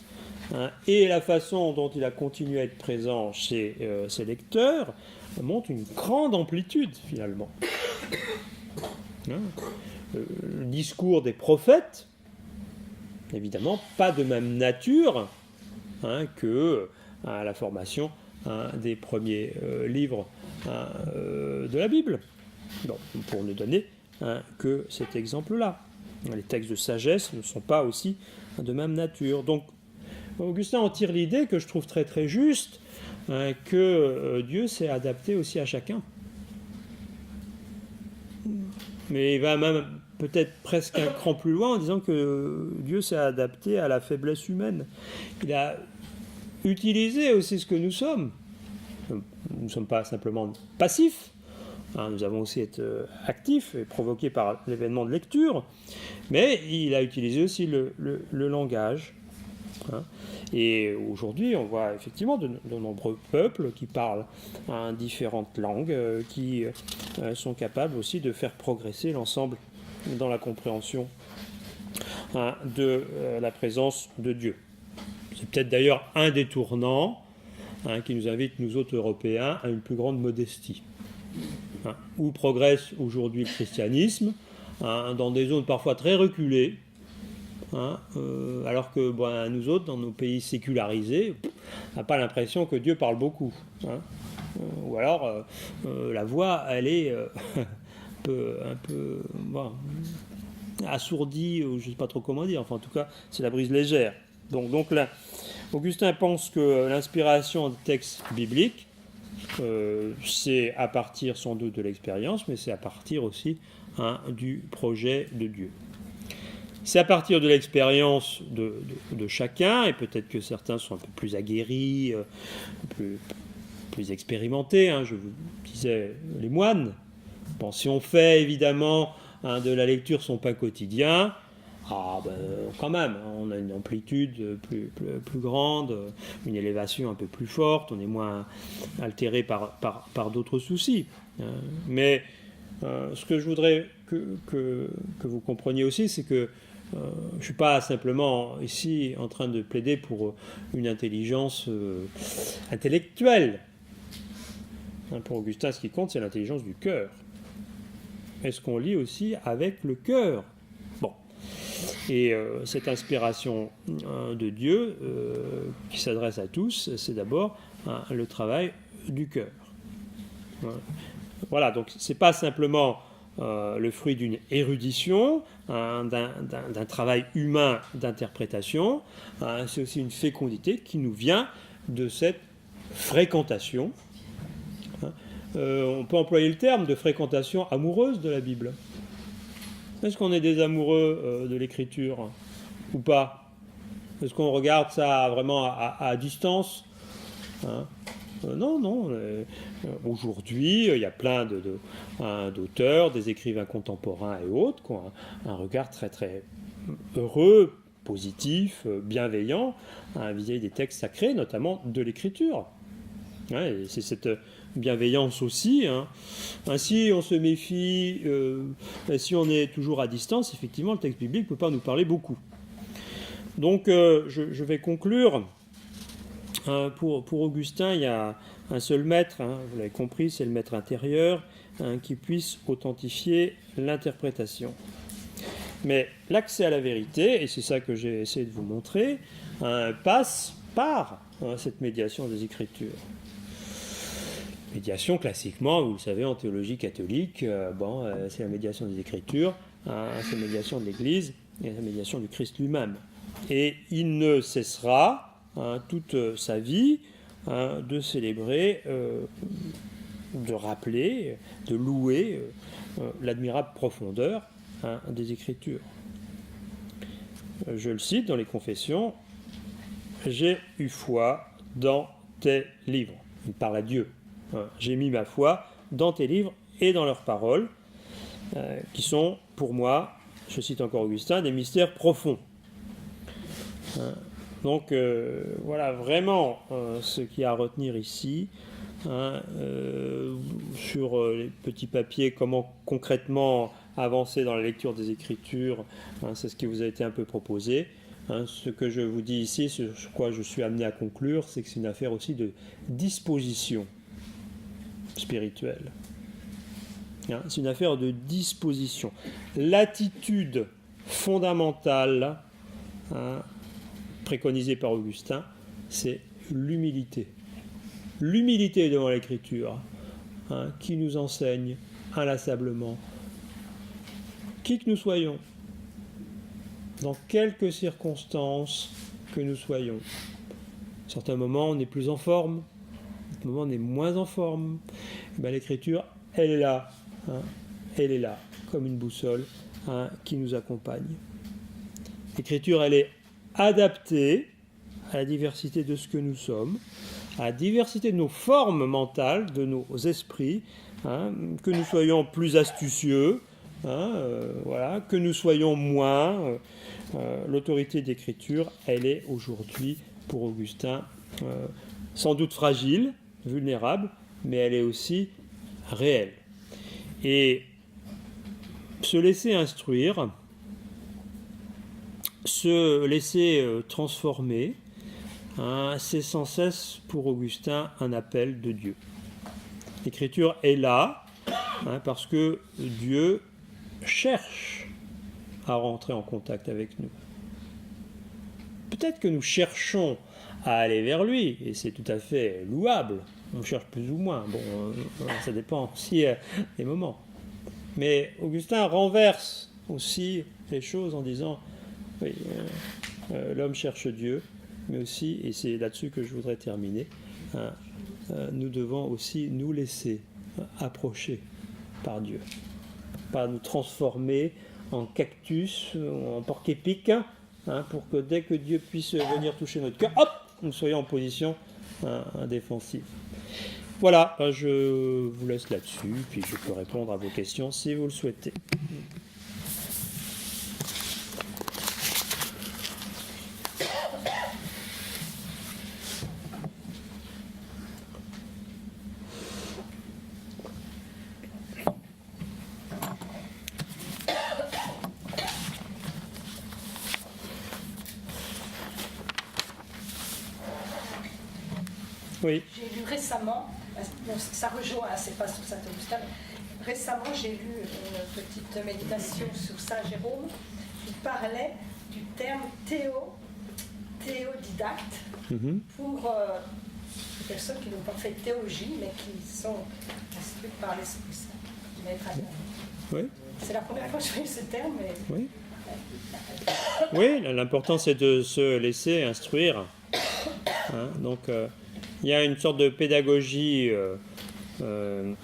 et la façon dont il a continué à être présent chez ses lecteurs, montre une grande amplitude, finalement. Le discours des prophètes, évidemment, pas de même nature que la formation des premiers livres de la Bible. Bon, pour ne donner que cet exemple-là. Les textes de sagesse ne sont pas aussi de même nature. Donc, Augustin en tire l'idée que je trouve très très juste, que Dieu s'est adapté aussi à chacun. Mais il va même peut-être presque un cran plus loin en disant que Dieu s'est adapté à la faiblesse humaine. Il a utilisé aussi ce que nous sommes. Nous ne sommes pas simplement passifs, nous avons aussi été actifs et provoqués par l'événement de lecture, mais il a utilisé aussi le langage. Et aujourd'hui, on voit effectivement de nombreux peuples qui parlent différentes langues, qui sont capables aussi de faire progresser l'ensemble dans la compréhension de la présence de Dieu. C'est peut-être d'ailleurs un des tournants qui nous invite, nous autres Européens, à une plus grande modestie. Où progresse aujourd'hui le christianisme, dans des zones parfois très reculées, alors que nous autres, dans nos pays sécularisés, on n'a pas l'impression que Dieu parle beaucoup. Ou alors, la voix, elle est un peu assourdie, je ne sais pas trop comment dire, enfin en tout cas, c'est la brise légère. Donc là, Augustin pense que l'inspiration des textes bibliques, c'est à partir sans doute de l'expérience, mais c'est à partir aussi du projet de Dieu. C'est à partir de l'expérience de chacun, et peut-être que certains sont un peu plus aguerris, plus expérimentés. Je vous disais, les moines. Bon, si on fait évidemment de la lecture son pain quotidien, quand même, on a une amplitude plus grande, une élévation un peu plus forte, on est moins altéré par d'autres soucis. Mais ce que je voudrais que vous compreniez aussi, c'est que je ne suis pas simplement ici en train de plaider pour une intelligence intellectuelle. Pour Augustin, ce qui compte, c'est l'intelligence du cœur. Est-ce qu'on lit aussi avec le cœur ? Bon. Et cette inspiration de Dieu qui s'adresse à tous, c'est d'abord le travail du cœur. Voilà, donc ce n'est pas simplement le fruit d'une érudition, d'un travail humain d'interprétation, c'est aussi une fécondité qui nous vient de cette fréquentation. On peut employer le terme de fréquentation amoureuse de la Bible. Est-ce qu'on est des amoureux de l'écriture ou pas ? Est-ce qu'on regarde ça vraiment à distance ? Non. Aujourd'hui, il y a plein d'auteurs, des écrivains contemporains et autres qui ont un regard très très heureux, positif, bienveillant vis-à-vis des textes sacrés, notamment de l'écriture. Et c'est cette bienveillance aussi. Ainsi, on se méfie, si on est toujours à distance, effectivement, le texte biblique ne peut pas nous parler beaucoup. Donc, je vais conclure. Pour Augustin, il y a un seul maître, vous l'avez compris, c'est le maître intérieur, qui puisse authentifier l'interprétation. Mais l'accès à la vérité, et c'est ça que j'ai essayé de vous montrer, passe par cette médiation des Écritures. Médiation, classiquement, vous le savez, en théologie catholique, c'est la médiation des Écritures, c'est la médiation de l'Église et la médiation du Christ lui-même. Et il ne cessera toute sa vie de célébrer, de rappeler, de louer l'admirable profondeur des Écritures. Je le cite dans les Confessions, j'ai eu foi dans tes livres. Il parle à Dieu. J'ai mis ma foi dans tes livres et dans leurs paroles, qui sont pour moi, je cite encore Augustin, des mystères profonds. Donc voilà vraiment ce qu'il y a à retenir ici. Sur les petits papiers, comment concrètement avancer dans la lecture des Écritures, c'est ce qui vous a été un peu proposé. Ce que je vous dis ici, sur quoi je suis amené à conclure, c'est que c'est une affaire aussi de disposition spirituelle. C'est une affaire de disposition. L'attitude fondamentale préconisée par Augustin, c'est l'humilité. L'humilité devant l'Écriture, qui nous enseigne inlassablement, qui que nous soyons, dans quelques circonstances que nous soyons. À certains moments, on est plus en forme, à d'autres moments, on est moins en forme. L'Écriture, elle est là, comme une boussole qui nous accompagne. L'Écriture, elle est adaptée à la diversité de ce que nous sommes, à la diversité de nos formes mentales, de nos esprits, que nous soyons plus astucieux, que nous soyons moins. L'autorité d'écriture, elle est aujourd'hui, pour Augustin, sans doute fragile, vulnérable, mais elle est aussi réelle. Et se laisser instruire, se laisser transformer, c'est sans cesse pour Augustin un appel de Dieu. L'Écriture est là parce que Dieu cherche à rentrer en contact avec nous. Peut-être que nous cherchons à aller vers lui, et c'est tout à fait louable. On cherche plus ou moins. Ça dépend aussi des moments. Mais Augustin renverse aussi les choses en disant oui, l'homme cherche Dieu, mais aussi, et c'est là-dessus que je voudrais terminer, nous devons aussi nous laisser approcher par Dieu, pas nous transformer en cactus ou en porc-épic, pour que dès que Dieu puisse venir toucher notre cœur, hop, nous soyons en position défensive. Voilà, je vous laisse là-dessus, puis je peux répondre à vos questions si vous le souhaitez. Oui. J'ai lu récemment, ça rejoint, c'est pas sur Saint-Augustin, mais récemment j'ai lu une petite méditation sur Saint Jérôme qui parlait du terme théodidacte pour les personnes qui n'ont pas fait théologie mais qui sont instruites par l'Esprit Saint. Oui. C'est la première fois que je lis ce terme. Mais... Oui. Oui, l'important c'est de se laisser instruire. Donc, il y a une sorte de pédagogie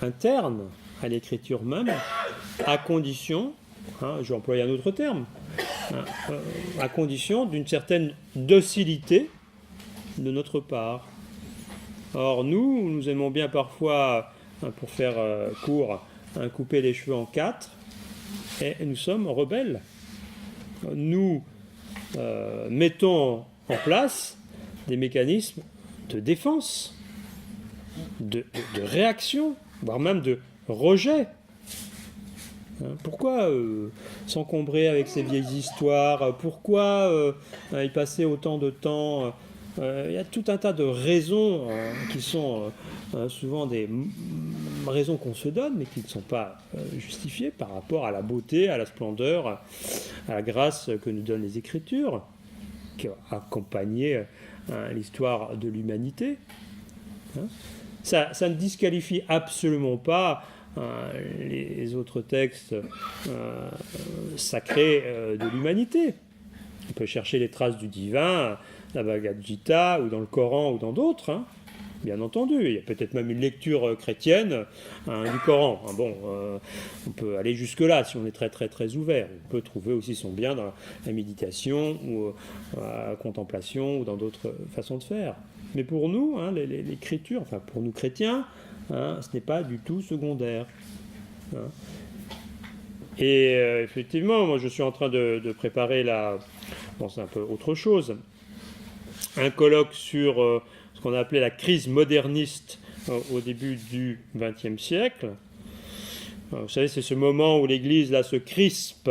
interne à l'écriture même, à condition, je vais employer un autre terme, à condition d'une certaine docilité de notre part. Or, nous aimons bien parfois, pour faire court, couper les cheveux en quatre, et nous sommes rebelles. Nous mettons en place des mécanismes de défense, de réaction, voire même de rejet. Pourquoi s'encombrer avec ces vieilles histoires? Pourquoi y passer autant de temps? Il y a tout un tas de raisons qui sont souvent des raisons qu'on se donne, mais qui ne sont pas justifiées par rapport à la beauté, à la splendeur, à la grâce que nous donnent les Écritures, qui accompagnent l'histoire de l'humanité. Ça ne disqualifie absolument pas les autres textes sacrés de l'humanité. On peut chercher les traces du divin, la Bhagavad Gita, ou dans le Coran, ou dans d'autres. bien entendu. Il y a peut-être même une lecture chrétienne du Coran. On peut aller jusque-là si on est très très très ouvert. On peut trouver aussi son bien dans la méditation ou la contemplation ou dans d'autres façons de faire. Mais pour nous, l'écriture, enfin pour nous chrétiens, ce n'est pas du tout secondaire. Et effectivement, moi je suis en train de préparer c'est un peu autre chose, un colloque sur ce qu'on a appelé la crise moderniste au début du XXe siècle. Vous savez, c'est ce moment où l'Église là se crispe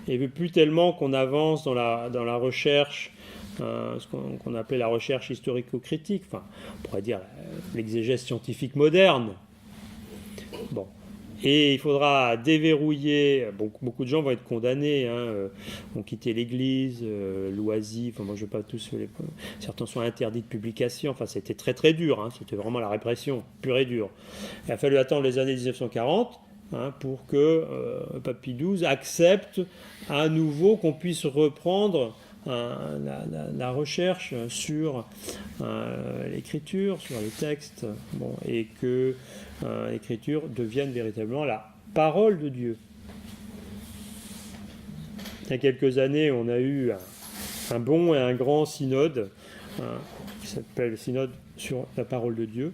et veut plus tellement qu'on avance dans la recherche, ce qu'on appelait la recherche historico-critique, enfin, on pourrait dire l'exégèse scientifique moderne. Bon. Et il faudra déverrouiller. Beaucoup de gens vont être condamnés, vont quitter l'Église, l'oisif. Moi, je ne veux pas tous. Certains sont interdits de publication. Enfin, c'était très très dur. C'était vraiment la répression pure et dure. Il a fallu attendre les années 1940 pour que Pape Pie XII accepte à nouveau qu'on puisse reprendre la recherche sur l'écriture, sur les textes, et que l'écriture devienne véritablement la parole de Dieu. Il y a quelques années, on a eu un bon et un grand synode qui s'appelle le synode sur la parole de Dieu,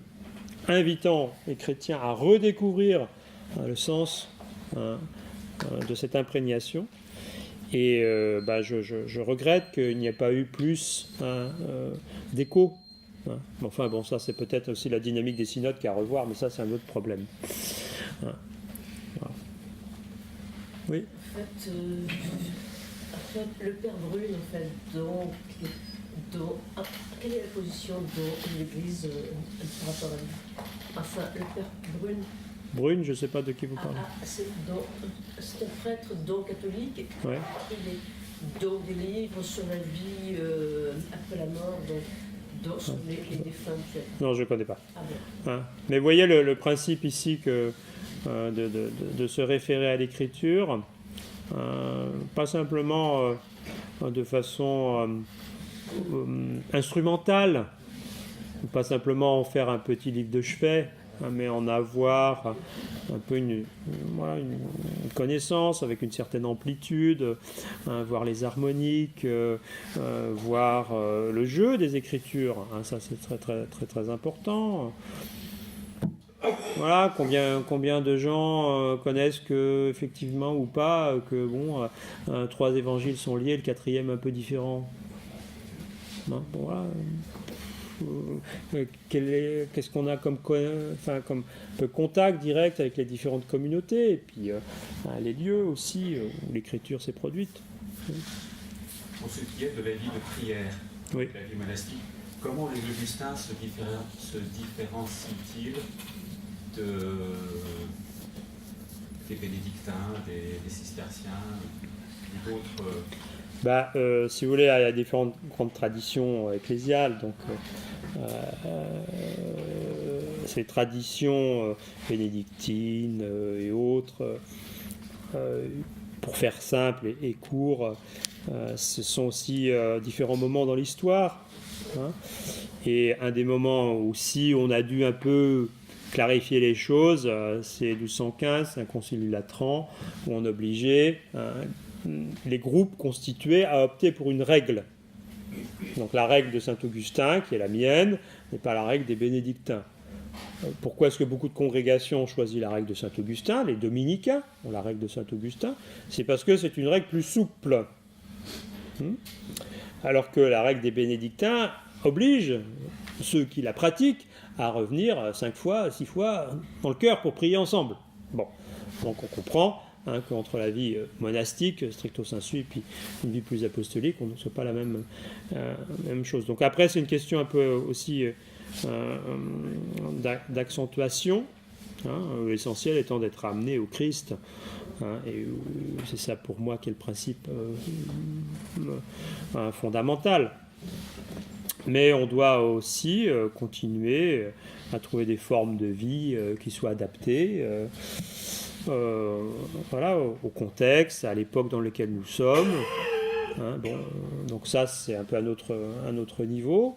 invitant les chrétiens à redécouvrir le sens de cette imprégnation. Et je regrette qu'il n'y ait pas eu plus d'écho. Enfin, ça c'est peut-être aussi la dynamique des synodes qu'il y a à revoir, mais ça c'est un autre problème. Voilà. Oui. En fait, le Père Brune, en fait, quelle est la position de l'Église par rapport à lui? Enfin, le Père Brune. Brune, je ne sais pas de qui vous parlez. C'est un prêtre catholique. Ouais. Il est des livres sur la vie après la mort, sur les défunts. Non, je ne connais pas. Ah bon. Mais vous voyez le principe ici que de se référer à l'écriture, pas simplement de façon instrumentale, pas simplement en faire un petit livre de chevet, mais en avoir un peu une connaissance avec une certaine amplitude, voir les harmoniques, voir le jeu des écritures. Ça, c'est très, très, très, très important. Voilà, combien de gens connaissent que, effectivement ou pas, que 3 évangiles sont liés, le 4e un peu différent. Voilà. Qu'est-ce qu'on a comme contact direct avec les différentes communautés et puis les lieux aussi où l'écriture s'est produite. Pour ce qui est de la vie de prière, oui. La vie monastique, comment les Augustins se différencient-ils des bénédictins, des cisterciens, d'autres si vous voulez, il y a différentes grandes traditions ecclésiales, donc ces traditions bénédictines et autres, pour faire simple et court, ce sont aussi différents moments dans l'histoire. Et un des moments aussi où on a dû un peu clarifier les choses, c'est 1215, un concile Latran, où on obligeait les groupes constitués à opter pour une règle. Donc la règle de Saint-Augustin, qui est la mienne, n'est pas la règle des bénédictins. Pourquoi est-ce que beaucoup de congrégations ont choisi la règle de Saint-Augustin? Les dominicains ont la règle de Saint-Augustin. C'est parce que c'est une règle plus souple. Alors que la règle des bénédictins oblige ceux qui la pratiquent à revenir 5 fois, 6 fois dans le chœur pour prier ensemble. Donc on comprend qu'entre la vie monastique, stricto sensu, et puis une vie plus apostolique, on ne soit pas la même chose. Donc après, c'est une question un peu aussi d'accentuation, l'essentiel étant d'être amené au Christ, et c'est ça pour moi qui est le principe fondamental. Mais on doit aussi continuer à trouver des formes de vie qui soient adaptées au contexte, à l'époque dans lequel nous sommes. Donc ça, c'est un peu un autre niveau.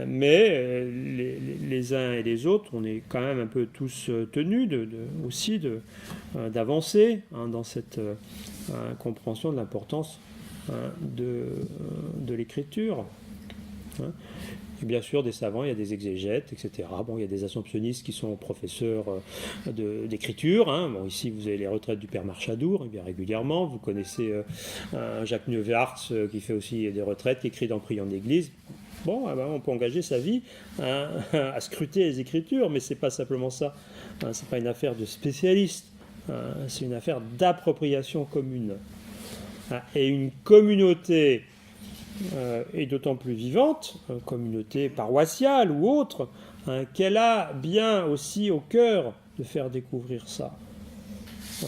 Mais les uns et les autres, on est quand même un peu tous tenus aussi d'avancer dans cette compréhension de l'importance de l'écriture. Et bien sûr, des savants, il y a des exégètes, etc. Bon, il y a des assomptionnistes qui sont professeurs d'écriture. Bon, ici, vous avez les retraites du père Marchadour, bien régulièrement. Vous connaissez Jacques Neuwerts, qui fait aussi des retraites, qui écrit dans Priant d'église. Bon, on peut engager sa vie à scruter les écritures, mais c'est pas simplement ça. C'est pas une affaire de spécialiste. C'est une affaire d'appropriation commune. Et une communauté est d'autant plus vivante, communauté paroissiale ou autre, qu'elle a bien aussi au cœur de faire découvrir ça.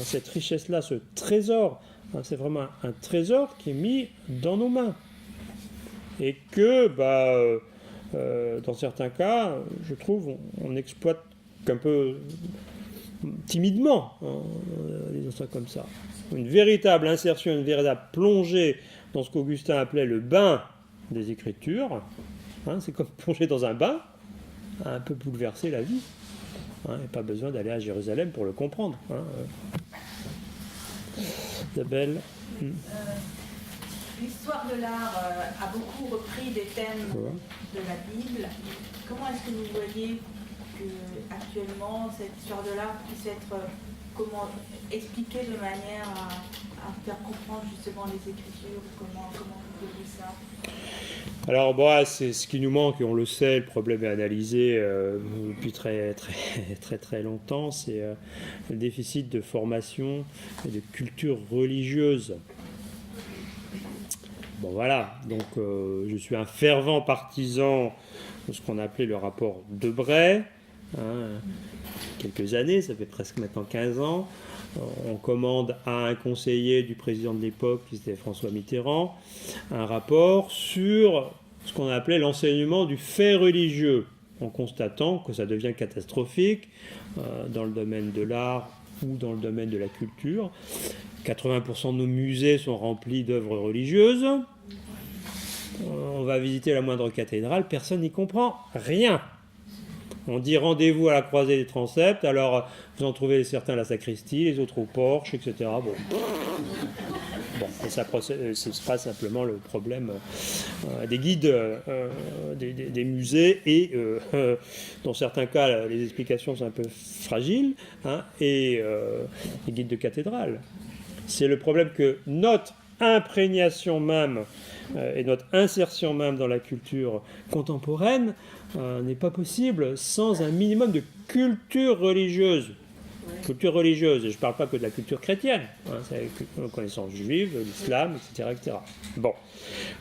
Cette richesse-là, ce trésor, c'est vraiment un trésor qui est mis dans nos mains. Et que, dans certains cas, je trouve, on exploite un peu timidement, disons ça comme ça. Une véritable insertion, une véritable plongée dans ce qu'Augustin appelait le bain des Écritures. C'est comme plonger dans un bain, un peu bouleverser la vie. Il n'y a pas besoin d'aller à Jérusalem pour le comprendre. Isabelle. L'histoire de l'art a beaucoup repris des thèmes de la Bible. Comment est-ce que vous voyez que actuellement cette histoire de l'art puisse être expliquée de manière à faire comprendre justement les Écritures? Comment vous voyez ça? Alors, c'est ce qui nous manque, et on le sait, le problème est analysé depuis très, très, très, très longtemps, c'est le déficit de formation et de culture religieuse. Bon, voilà, donc je suis un fervent partisan de ce qu'on appelait le rapport Debray. Quelques années, ça fait presque maintenant 15 ans. On commande à un conseiller du président de l'époque, qui était François Mitterrand, un rapport sur ce qu'on appelait l'enseignement du fait religieux, en constatant que ça devient catastrophique dans le domaine de l'art ou dans le domaine de la culture. 80% de nos musées sont remplis d'œuvres religieuses. On va visiter la moindre cathédrale, personne n'y comprend rien. On dit rendez-vous à la croisée des transepts, alors vous en trouvez certains à la sacristie, les autres au porche, etc. Bon, c'est pas simplement le problème des guides des musées et dans certains cas les explications sont un peu fragiles, et les guides de cathédrale. C'est le problème que notre imprégnation même et notre insertion même dans la culture contemporaine n'est pas possible sans un minimum de culture religieuse. Culture religieuse, et je ne parle pas que de la culture chrétienne, c'est la connaissance juive, l'islam, etc. Bon.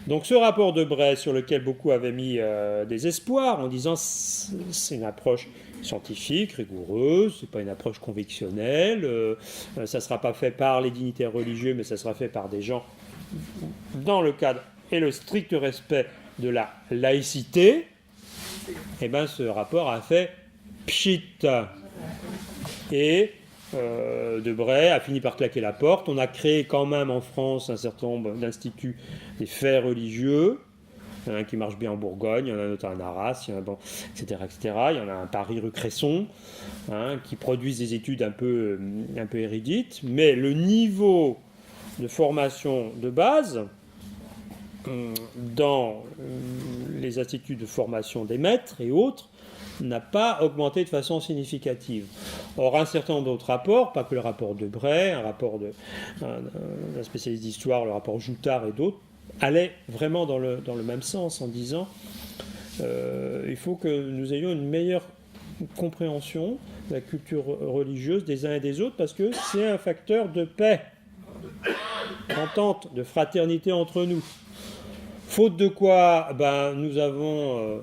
Donc ce rapport de Debray, sur lequel beaucoup avaient mis des espoirs, en disant c'est une approche scientifique, rigoureuse, c'est pas une approche convictionnelle, ça ne sera pas fait par les dignitaires religieux, mais ça sera fait par des gens dans le cadre et le strict respect de la laïcité. Et bien ce rapport a fait pchit. Et Debray a fini par claquer la porte. On a créé quand même en France un certain nombre d'instituts des faits religieux. Il y en a un qui marche bien en Bourgogne, il y en a un autre à Arras, etc., etc. Il y en a un à Paris rue Cresson, qui produisent des études un peu érudites. Mais le niveau de formation de base dans les instituts de formation des maîtres et autres n'a pas augmenté de façon significative. Or, un certain nombre d'autres rapports, pas que le rapport de Debray, un rapport d'un spécialiste d'histoire, le rapport Joutard et d'autres, allaient vraiment dans le même sens en disant il faut que nous ayons une meilleure compréhension de la culture religieuse des uns et des autres parce que c'est un facteur de paix, d'entente, de fraternité entre nous. Faute de quoi, nous avons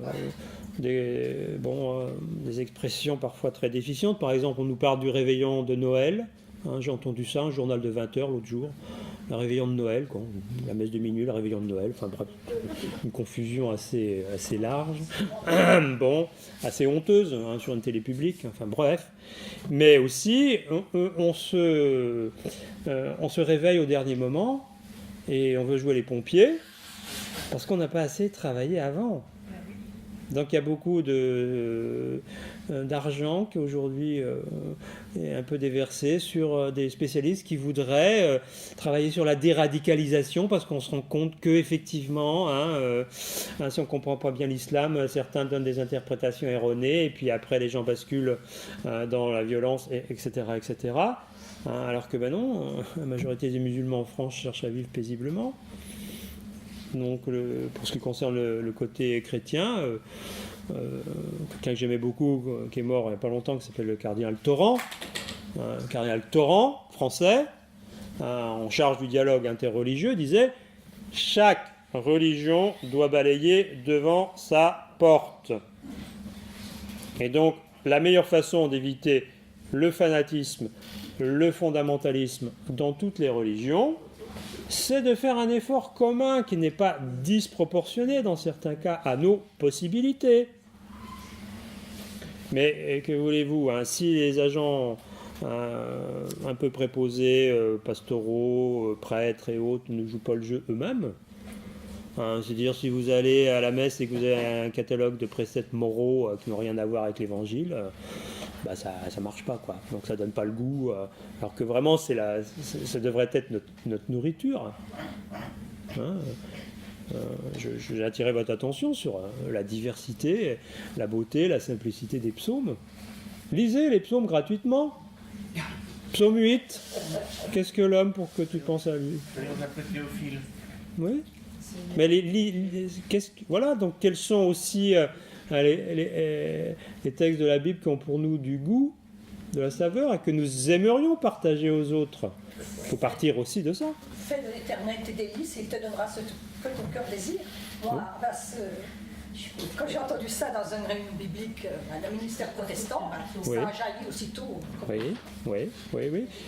des expressions parfois très déficientes. Par exemple, on nous parle du réveillon de Noël. J'ai entendu ça, un journal de 20h l'autre jour. Le réveillon de Noël, la messe de minuit, le réveillon de Noël. Enfin bref, une confusion assez large. Assez honteuse sur une télé publique. Enfin bref. Mais aussi, on se réveille au dernier moment et on veut jouer les pompiers parce qu'on n'a pas assez travaillé avant. Donc il y a beaucoup d'argent qui aujourd'hui est un peu déversé sur des spécialistes qui voudraient travailler sur la déradicalisation parce qu'on se rend compte qu'effectivement, si on ne comprend pas bien l'islam, certains donnent des interprétations erronées et puis après les gens basculent dans la violence, etc. etc. Alors que non, la majorité des musulmans en France cherchent à vivre paisiblement. Donc, pour ce qui concerne le côté chrétien, quelqu'un que j'aimais beaucoup, qui est mort il n'y a pas longtemps, qui s'appelle le cardinal Torrent, français, en charge du dialogue interreligieux, disait « Chaque religion doit balayer devant sa porte ». Et donc, la meilleure façon d'éviter le fanatisme, le fondamentalisme dans toutes les religions, c'est de faire un effort commun qui n'est pas disproportionné dans certains cas à nos possibilités. Mais que voulez-vous, si les agents un peu préposés, pastoraux, prêtres et autres ne jouent pas le jeu eux-mêmes, c'est-à-dire si vous allez à la messe et que vous avez un catalogue de préceptes moraux qui n'ont rien à voir avec l'évangile, ça marche pas, quoi. Donc ça donne pas le goût, alors que vraiment ça devrait être notre nourriture. J'ai attiré votre attention sur la diversité, la beauté, la simplicité des psaumes. Lisez les psaumes gratuitement. Psaume 8. Qu'est-ce que l'homme pour que tu penses à lui? Oui. Mais voilà, donc quels sont aussi les textes de la Bible qui ont pour nous du goût, de la saveur, et que nous aimerions partager aux autres. Il faut partir aussi de ça. Fais de l'éternel tes délices et il te donnera ce que ton cœur désire. Moi, quand j'ai entendu ça dans une réunion biblique, un ministère protestant, ça a jailli aussitôt. Oui.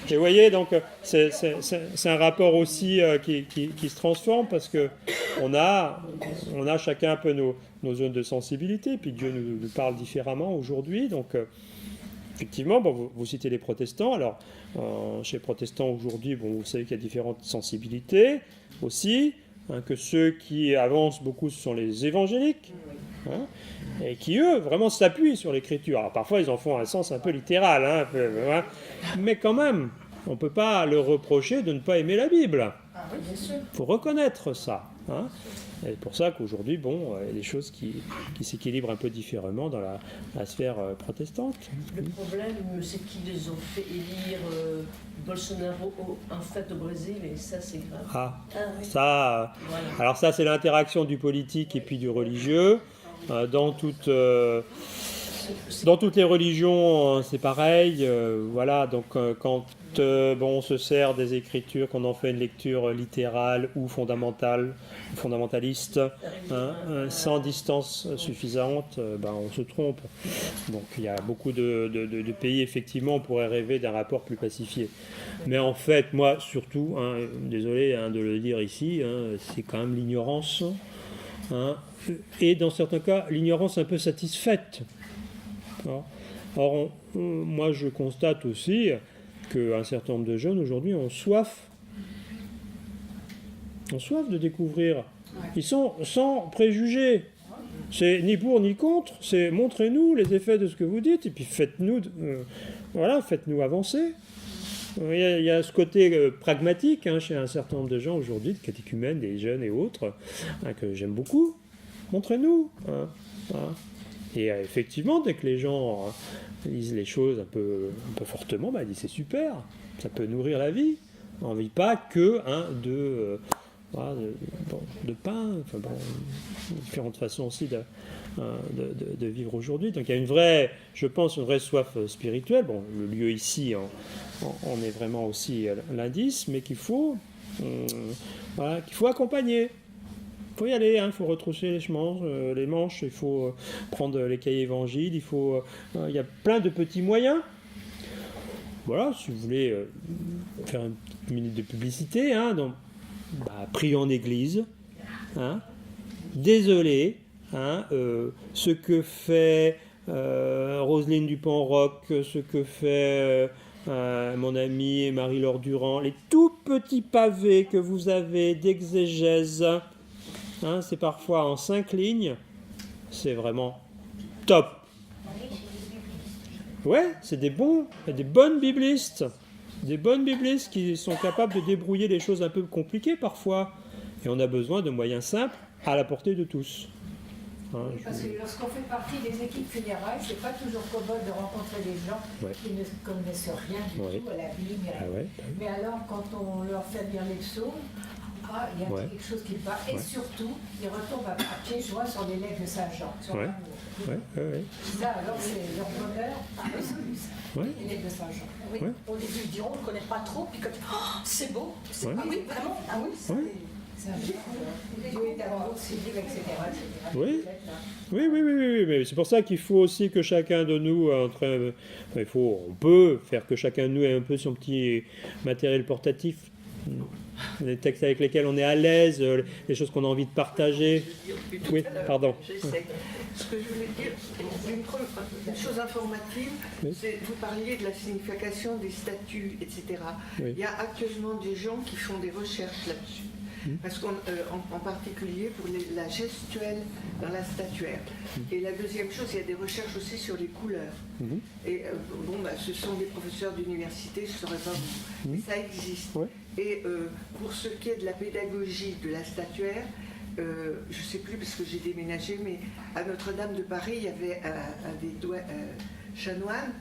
Et vous voyez, donc, c'est un rapport aussi qui se transforme parce qu'on a chacun un peu nos zones de sensibilité, puis Dieu nous parle différemment aujourd'hui. Donc, effectivement, vous citez les protestants. Alors, chez les protestants aujourd'hui, vous savez qu'il y a différentes sensibilités aussi. Que ceux qui avancent beaucoup, ce sont les évangéliques, et qui, eux, vraiment s'appuient sur l'écriture. Alors, parfois, ils en font un sens un peu littéral, mais quand même, on ne peut pas leur reprocher de ne pas aimer la Bible. Il faut reconnaître ça. Et c'est pour ça qu'aujourd'hui, il y a des choses qui s'équilibrent un peu différemment dans la sphère protestante. Le problème, c'est qu'ils les ont fait élire Bolsonaro en fait au Brésil, et ça, c'est grave. Ça, voilà. Alors ça, c'est l'interaction du politique et puis du religieux. Dans toutes les religions, c'est pareil. Voilà, donc quand on se sert des Écritures, qu'on en fait une lecture littérale ou fondamentaliste, sans distance suffisante, on se trompe. Donc il y a beaucoup de pays, effectivement, on pourrait rêver d'un rapport plus pacifié. Mais en fait, moi, surtout, désolé de le dire ici, c'est quand même l'ignorance, et dans certains cas, l'ignorance un peu satisfaite. Or, moi, je constate aussi qu'un certain nombre de jeunes aujourd'hui ont soif de découvrir. Ils sont sans préjugés. C'est ni pour ni contre, c'est montrez-nous les effets de ce que vous dites et puis faites-nous avancer. Il y a ce côté pragmatique chez un certain nombre de gens aujourd'hui, de catéchumènes, des jeunes et autres, que j'aime beaucoup. Montrez-nous. Et effectivement, dès que les gens lisent les choses un peu fortement, ils disent c'est super, ça peut nourrir la vie. On ne vit pas que de pain, différentes façons aussi de vivre aujourd'hui. Donc il y a une vraie soif spirituelle. Le lieu ici on est vraiment aussi l'indice, mais qu'il faut accompagner. Il faut y aller, il faut retrousser les manches, il faut prendre les cahiers évangiles, il y a plein de petits moyens. Voilà, si vous voulez faire une petite minute de publicité, priez en église. Désolé, ce que fait Roselyne Dupont-Roch, ce que fait mon amie Marie-Laure Durand, les tout petits pavés que vous avez d'exégèse, c'est parfois en 5 lignes. c'est vraiment top. Ouais, c'est des bonnes biblistes. Des bonnes biblistes qui sont capables de débrouiller les choses un peu compliquées parfois. Et on a besoin de moyens simples à la portée de tous. Hein, Parce que lorsqu'on fait partie des équipes funérailles, c'est pas toujours commode de rencontrer des gens qui ne connaissent rien du tout à la Bible. Mais alors, quand on leur fait lire les psaumes, il y a quelque chose qui va. Et surtout, ils retombent à pieds joints sur les legs de Saint-Jean. Ça, alors, c'est leur bonheur absolu. Les legs de Saint-Jean. Oui. Au début, ils diront, on ne connaît pas trop, puis quand c'est beau. Ah oui, vraiment. Ah oui, Dieu est amour, civil, etc. Oui, mais c'est pour ça qu'il faut aussi que chacun de nous, on peut faire que chacun de nous ait un peu son petit matériel portatif, les textes avec lesquels on est à l'aise, les choses qu'on a envie de partager. Oui, pardon. Ce que je voulais dire, une chose informative, c'est vous parliez de la signification des statues, etc. Il y a actuellement des gens qui font des recherches là-dessus. Parce qu'en particulier pour la gestuelle dans la statuaire. Et la deuxième chose, il y a des recherches aussi sur les couleurs. Et ce sont des professeurs d'université, je ne saurais pas vous. Mais ça existe. Et pour ce qui est de la pédagogie de la statuaire, je ne sais plus parce que j'ai déménagé, mais à Notre-Dame de Paris, il y avait un des chanoines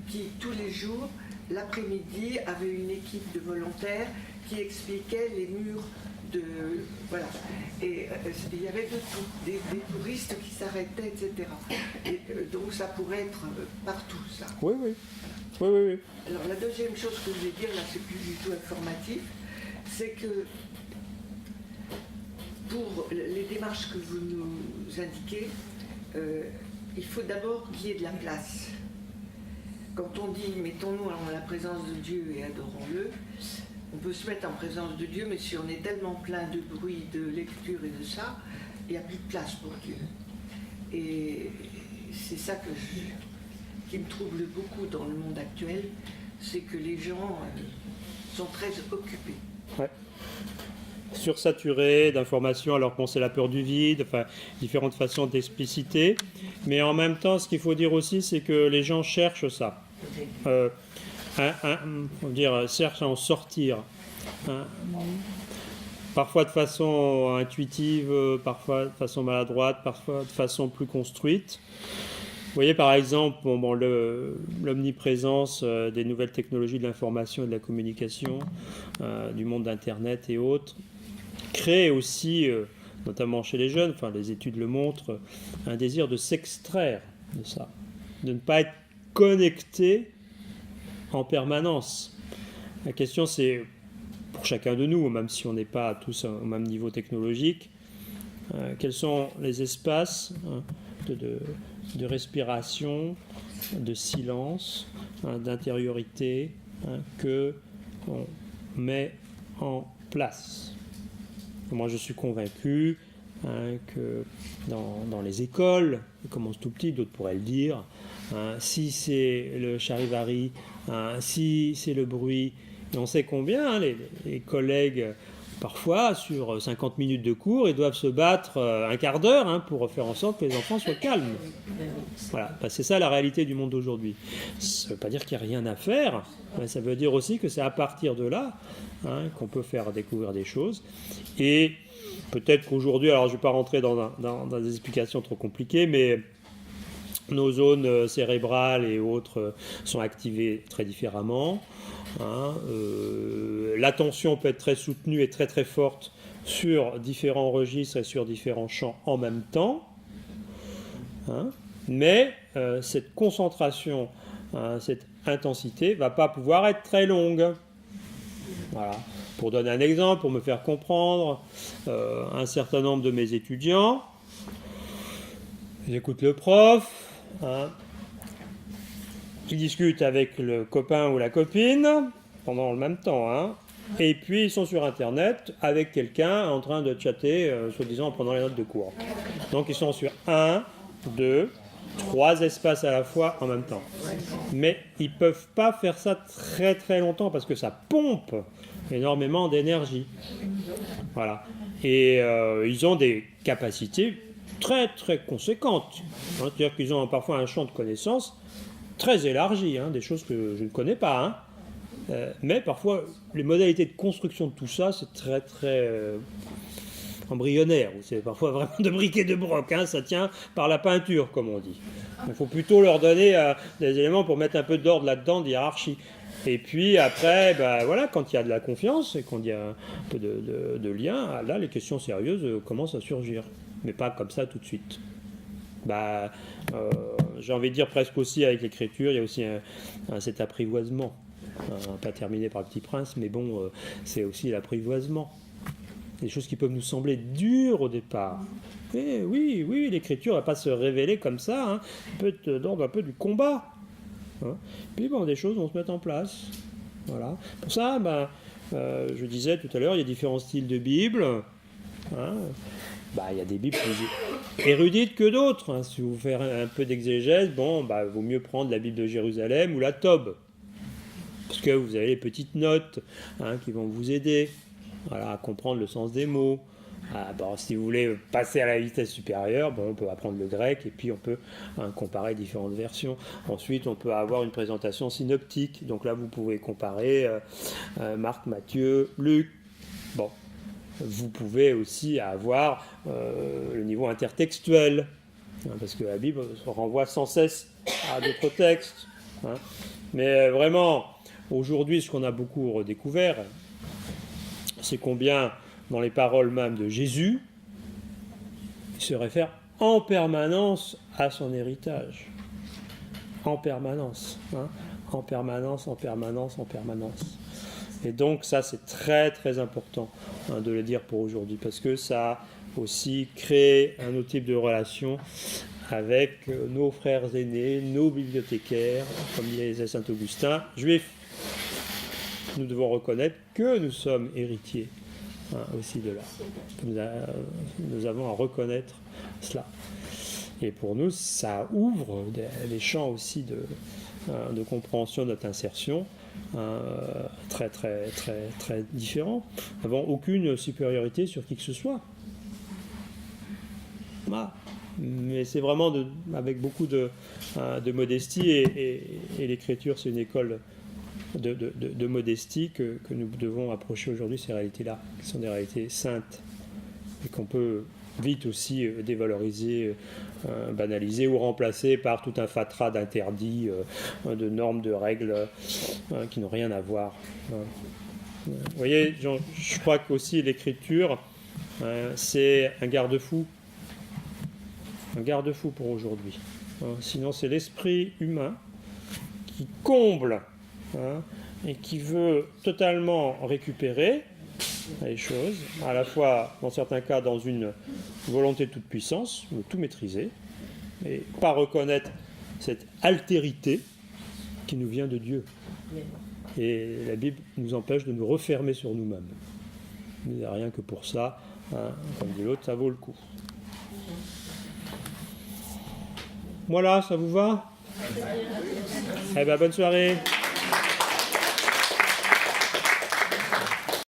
qui, tous les jours, l'après-midi, avait une équipe de volontaires qui expliquait les murs voilà. Et il y avait de tout, des touristes qui s'arrêtaient, etc. Et, donc ça pourrait être partout, ça. Oui. Alors la deuxième chose que je voulais dire, là c'est plus du tout informatif, c'est que pour les démarches que vous nous indiquez, il faut d'abord qu'il y ait de la place. Quand on dit mettons-nous en la présence de Dieu et adorons-le, on peut se mettre en présence de Dieu, mais si on est tellement plein de bruit, de lecture et de ça, il n'y a plus de place pour Dieu. Et c'est ça qui me trouble beaucoup dans le monde actuel, c'est que les gens sont très occupés. Ouais. Sursaturés d'informations alors qu'on sait la peur du vide, enfin différentes façons d'expliciter. Mais en même temps, ce qu'il faut dire aussi, c'est que les gens cherchent ça. Cherche à en sortir. Parfois de façon intuitive, parfois de façon maladroite, parfois de façon plus construite. Vous voyez par exemple l'omniprésence des nouvelles technologies de l'information et de la communication, du monde d'Internet et autres, crée aussi, notamment chez les jeunes, enfin les études le montrent, un désir de s'extraire de ça, de ne pas être connecté en permanence. La question c'est, pour chacun de nous, même si on n'est pas tous au même niveau technologique, quels sont les espaces de respiration, de silence, d'intériorité que l'on met en place. Moi je suis convaincu que dans les écoles, on commence tout petit, d'autres pourraient le dire, si c'est le charivari, si c'est le bruit, et on sait combien les collègues, parfois sur 50 minutes de cours, ils doivent se battre un quart d'heure pour faire en sorte que les enfants soient calmes. Voilà, c'est ça la réalité du monde d'aujourd'hui. Ça ne veut pas dire qu'il n'y a rien à faire, mais ça veut dire aussi que c'est à partir de là qu'on peut faire découvrir des choses. Et peut-être qu'aujourd'hui, alors je ne vais pas rentrer dans des explications trop compliquées, mais nos zones cérébrales et autres sont activées très différemment. L'attention peut être très soutenue et très très forte sur différents registres et sur différents champs en même temps. Mais cette concentration, cette intensité ne va pas pouvoir être très longue. Voilà. Pour donner un exemple, pour me faire comprendre, un certain nombre de mes étudiants, j'écoute le prof, ils discutent avec le copain ou la copine pendant le même temps, et puis ils sont sur Internet avec quelqu'un en train de chatter, soi-disant en prenant les notes de cours. Donc ils sont sur 1, 2, 3 espaces à la fois en même temps. Mais ils ne peuvent pas faire ça très très longtemps parce que ça pompe énormément d'énergie. Voilà. Et ils ont des capacités très très conséquentes. C'est-à-dire qu'ils ont parfois un champ de connaissances très élargi, des choses que je ne connais pas. Mais parfois, les modalités de construction de tout ça, c'est très très embryonnaire. C'est parfois vraiment de briques et de broc. Ça tient par la peinture, comme on dit. Il faut plutôt leur donner des éléments pour mettre un peu d'ordre là-dedans, de hiérarchie. Et puis après, voilà, quand il y a de la confiance et quand il y a un peu de lien, là, les questions sérieuses commencent à surgir. Mais pas comme ça tout de suite. J'ai envie de dire presque aussi avec l'écriture, il y a aussi cet apprivoisement. Pas terminé par le Petit Prince, mais bon, c'est aussi l'apprivoisement. Des choses qui peuvent nous sembler dures au départ. Mais oui, l'écriture ne va pas se révéler comme ça. Il peut être d'ordre un peu du combat. Puis des choses vont se mettre en place. Voilà. Pour ça, je disais tout à l'heure, il y a différents styles de Bible. Il y a des Bibles plus érudites que d'autres. Si vous faites un peu d'exégèse, vaut mieux prendre la Bible de Jérusalem ou la Tob. Parce que vous avez les petites notes qui vont vous aider à comprendre le sens des mots. Si vous voulez passer à la vitesse supérieure, on peut apprendre le grec et puis on peut comparer différentes versions. Ensuite, on peut avoir une présentation synoptique. Donc là, vous pouvez comparer Marc, Matthieu, Luc. Vous pouvez aussi avoir le niveau intertextuel, parce que la Bible se renvoie sans cesse à d'autres textes. Mais vraiment, aujourd'hui, ce qu'on a beaucoup redécouvert, c'est combien, dans les paroles même de Jésus, il se réfère en permanence à son héritage. En permanence. En permanence. Et donc ça, c'est très très important de le dire pour aujourd'hui, parce que ça aussi crée un autre type de relation avec nos frères aînés, nos bibliothécaires, comme disait saint Augustin, juifs. Nous devons reconnaître que nous sommes héritiers aussi de là. Nous avons à reconnaître cela. Et pour nous, ça ouvre des champs aussi de compréhension de notre insertion très très très très différents, n'avant aucune supériorité sur qui que ce soit. Mais c'est vraiment avec beaucoup de modestie, et l'écriture, c'est une école de modestie que nous devons approcher aujourd'hui, ces réalités-là, qui sont des réalités saintes, et qu'on peut vite aussi dévaloriser, banaliser ou remplacer par tout un fatras d'interdits, de normes, de règles qui n'ont rien à voir. Vous voyez, je crois qu'aussi l'écriture, c'est un garde-fou. Un garde-fou pour aujourd'hui. Sinon, c'est l'esprit humain qui comble et qui veut totalement récupérer les choses, à la fois, dans certains cas, dans une volonté de toute puissance, de tout maîtriser, et pas reconnaître cette altérité qui nous vient de Dieu. Et la Bible nous empêche de nous refermer sur nous-mêmes. Mais rien que pour ça, comme dit l'autre, ça vaut le coup. Voilà, ça vous va ? Eh bien, bonne soirée.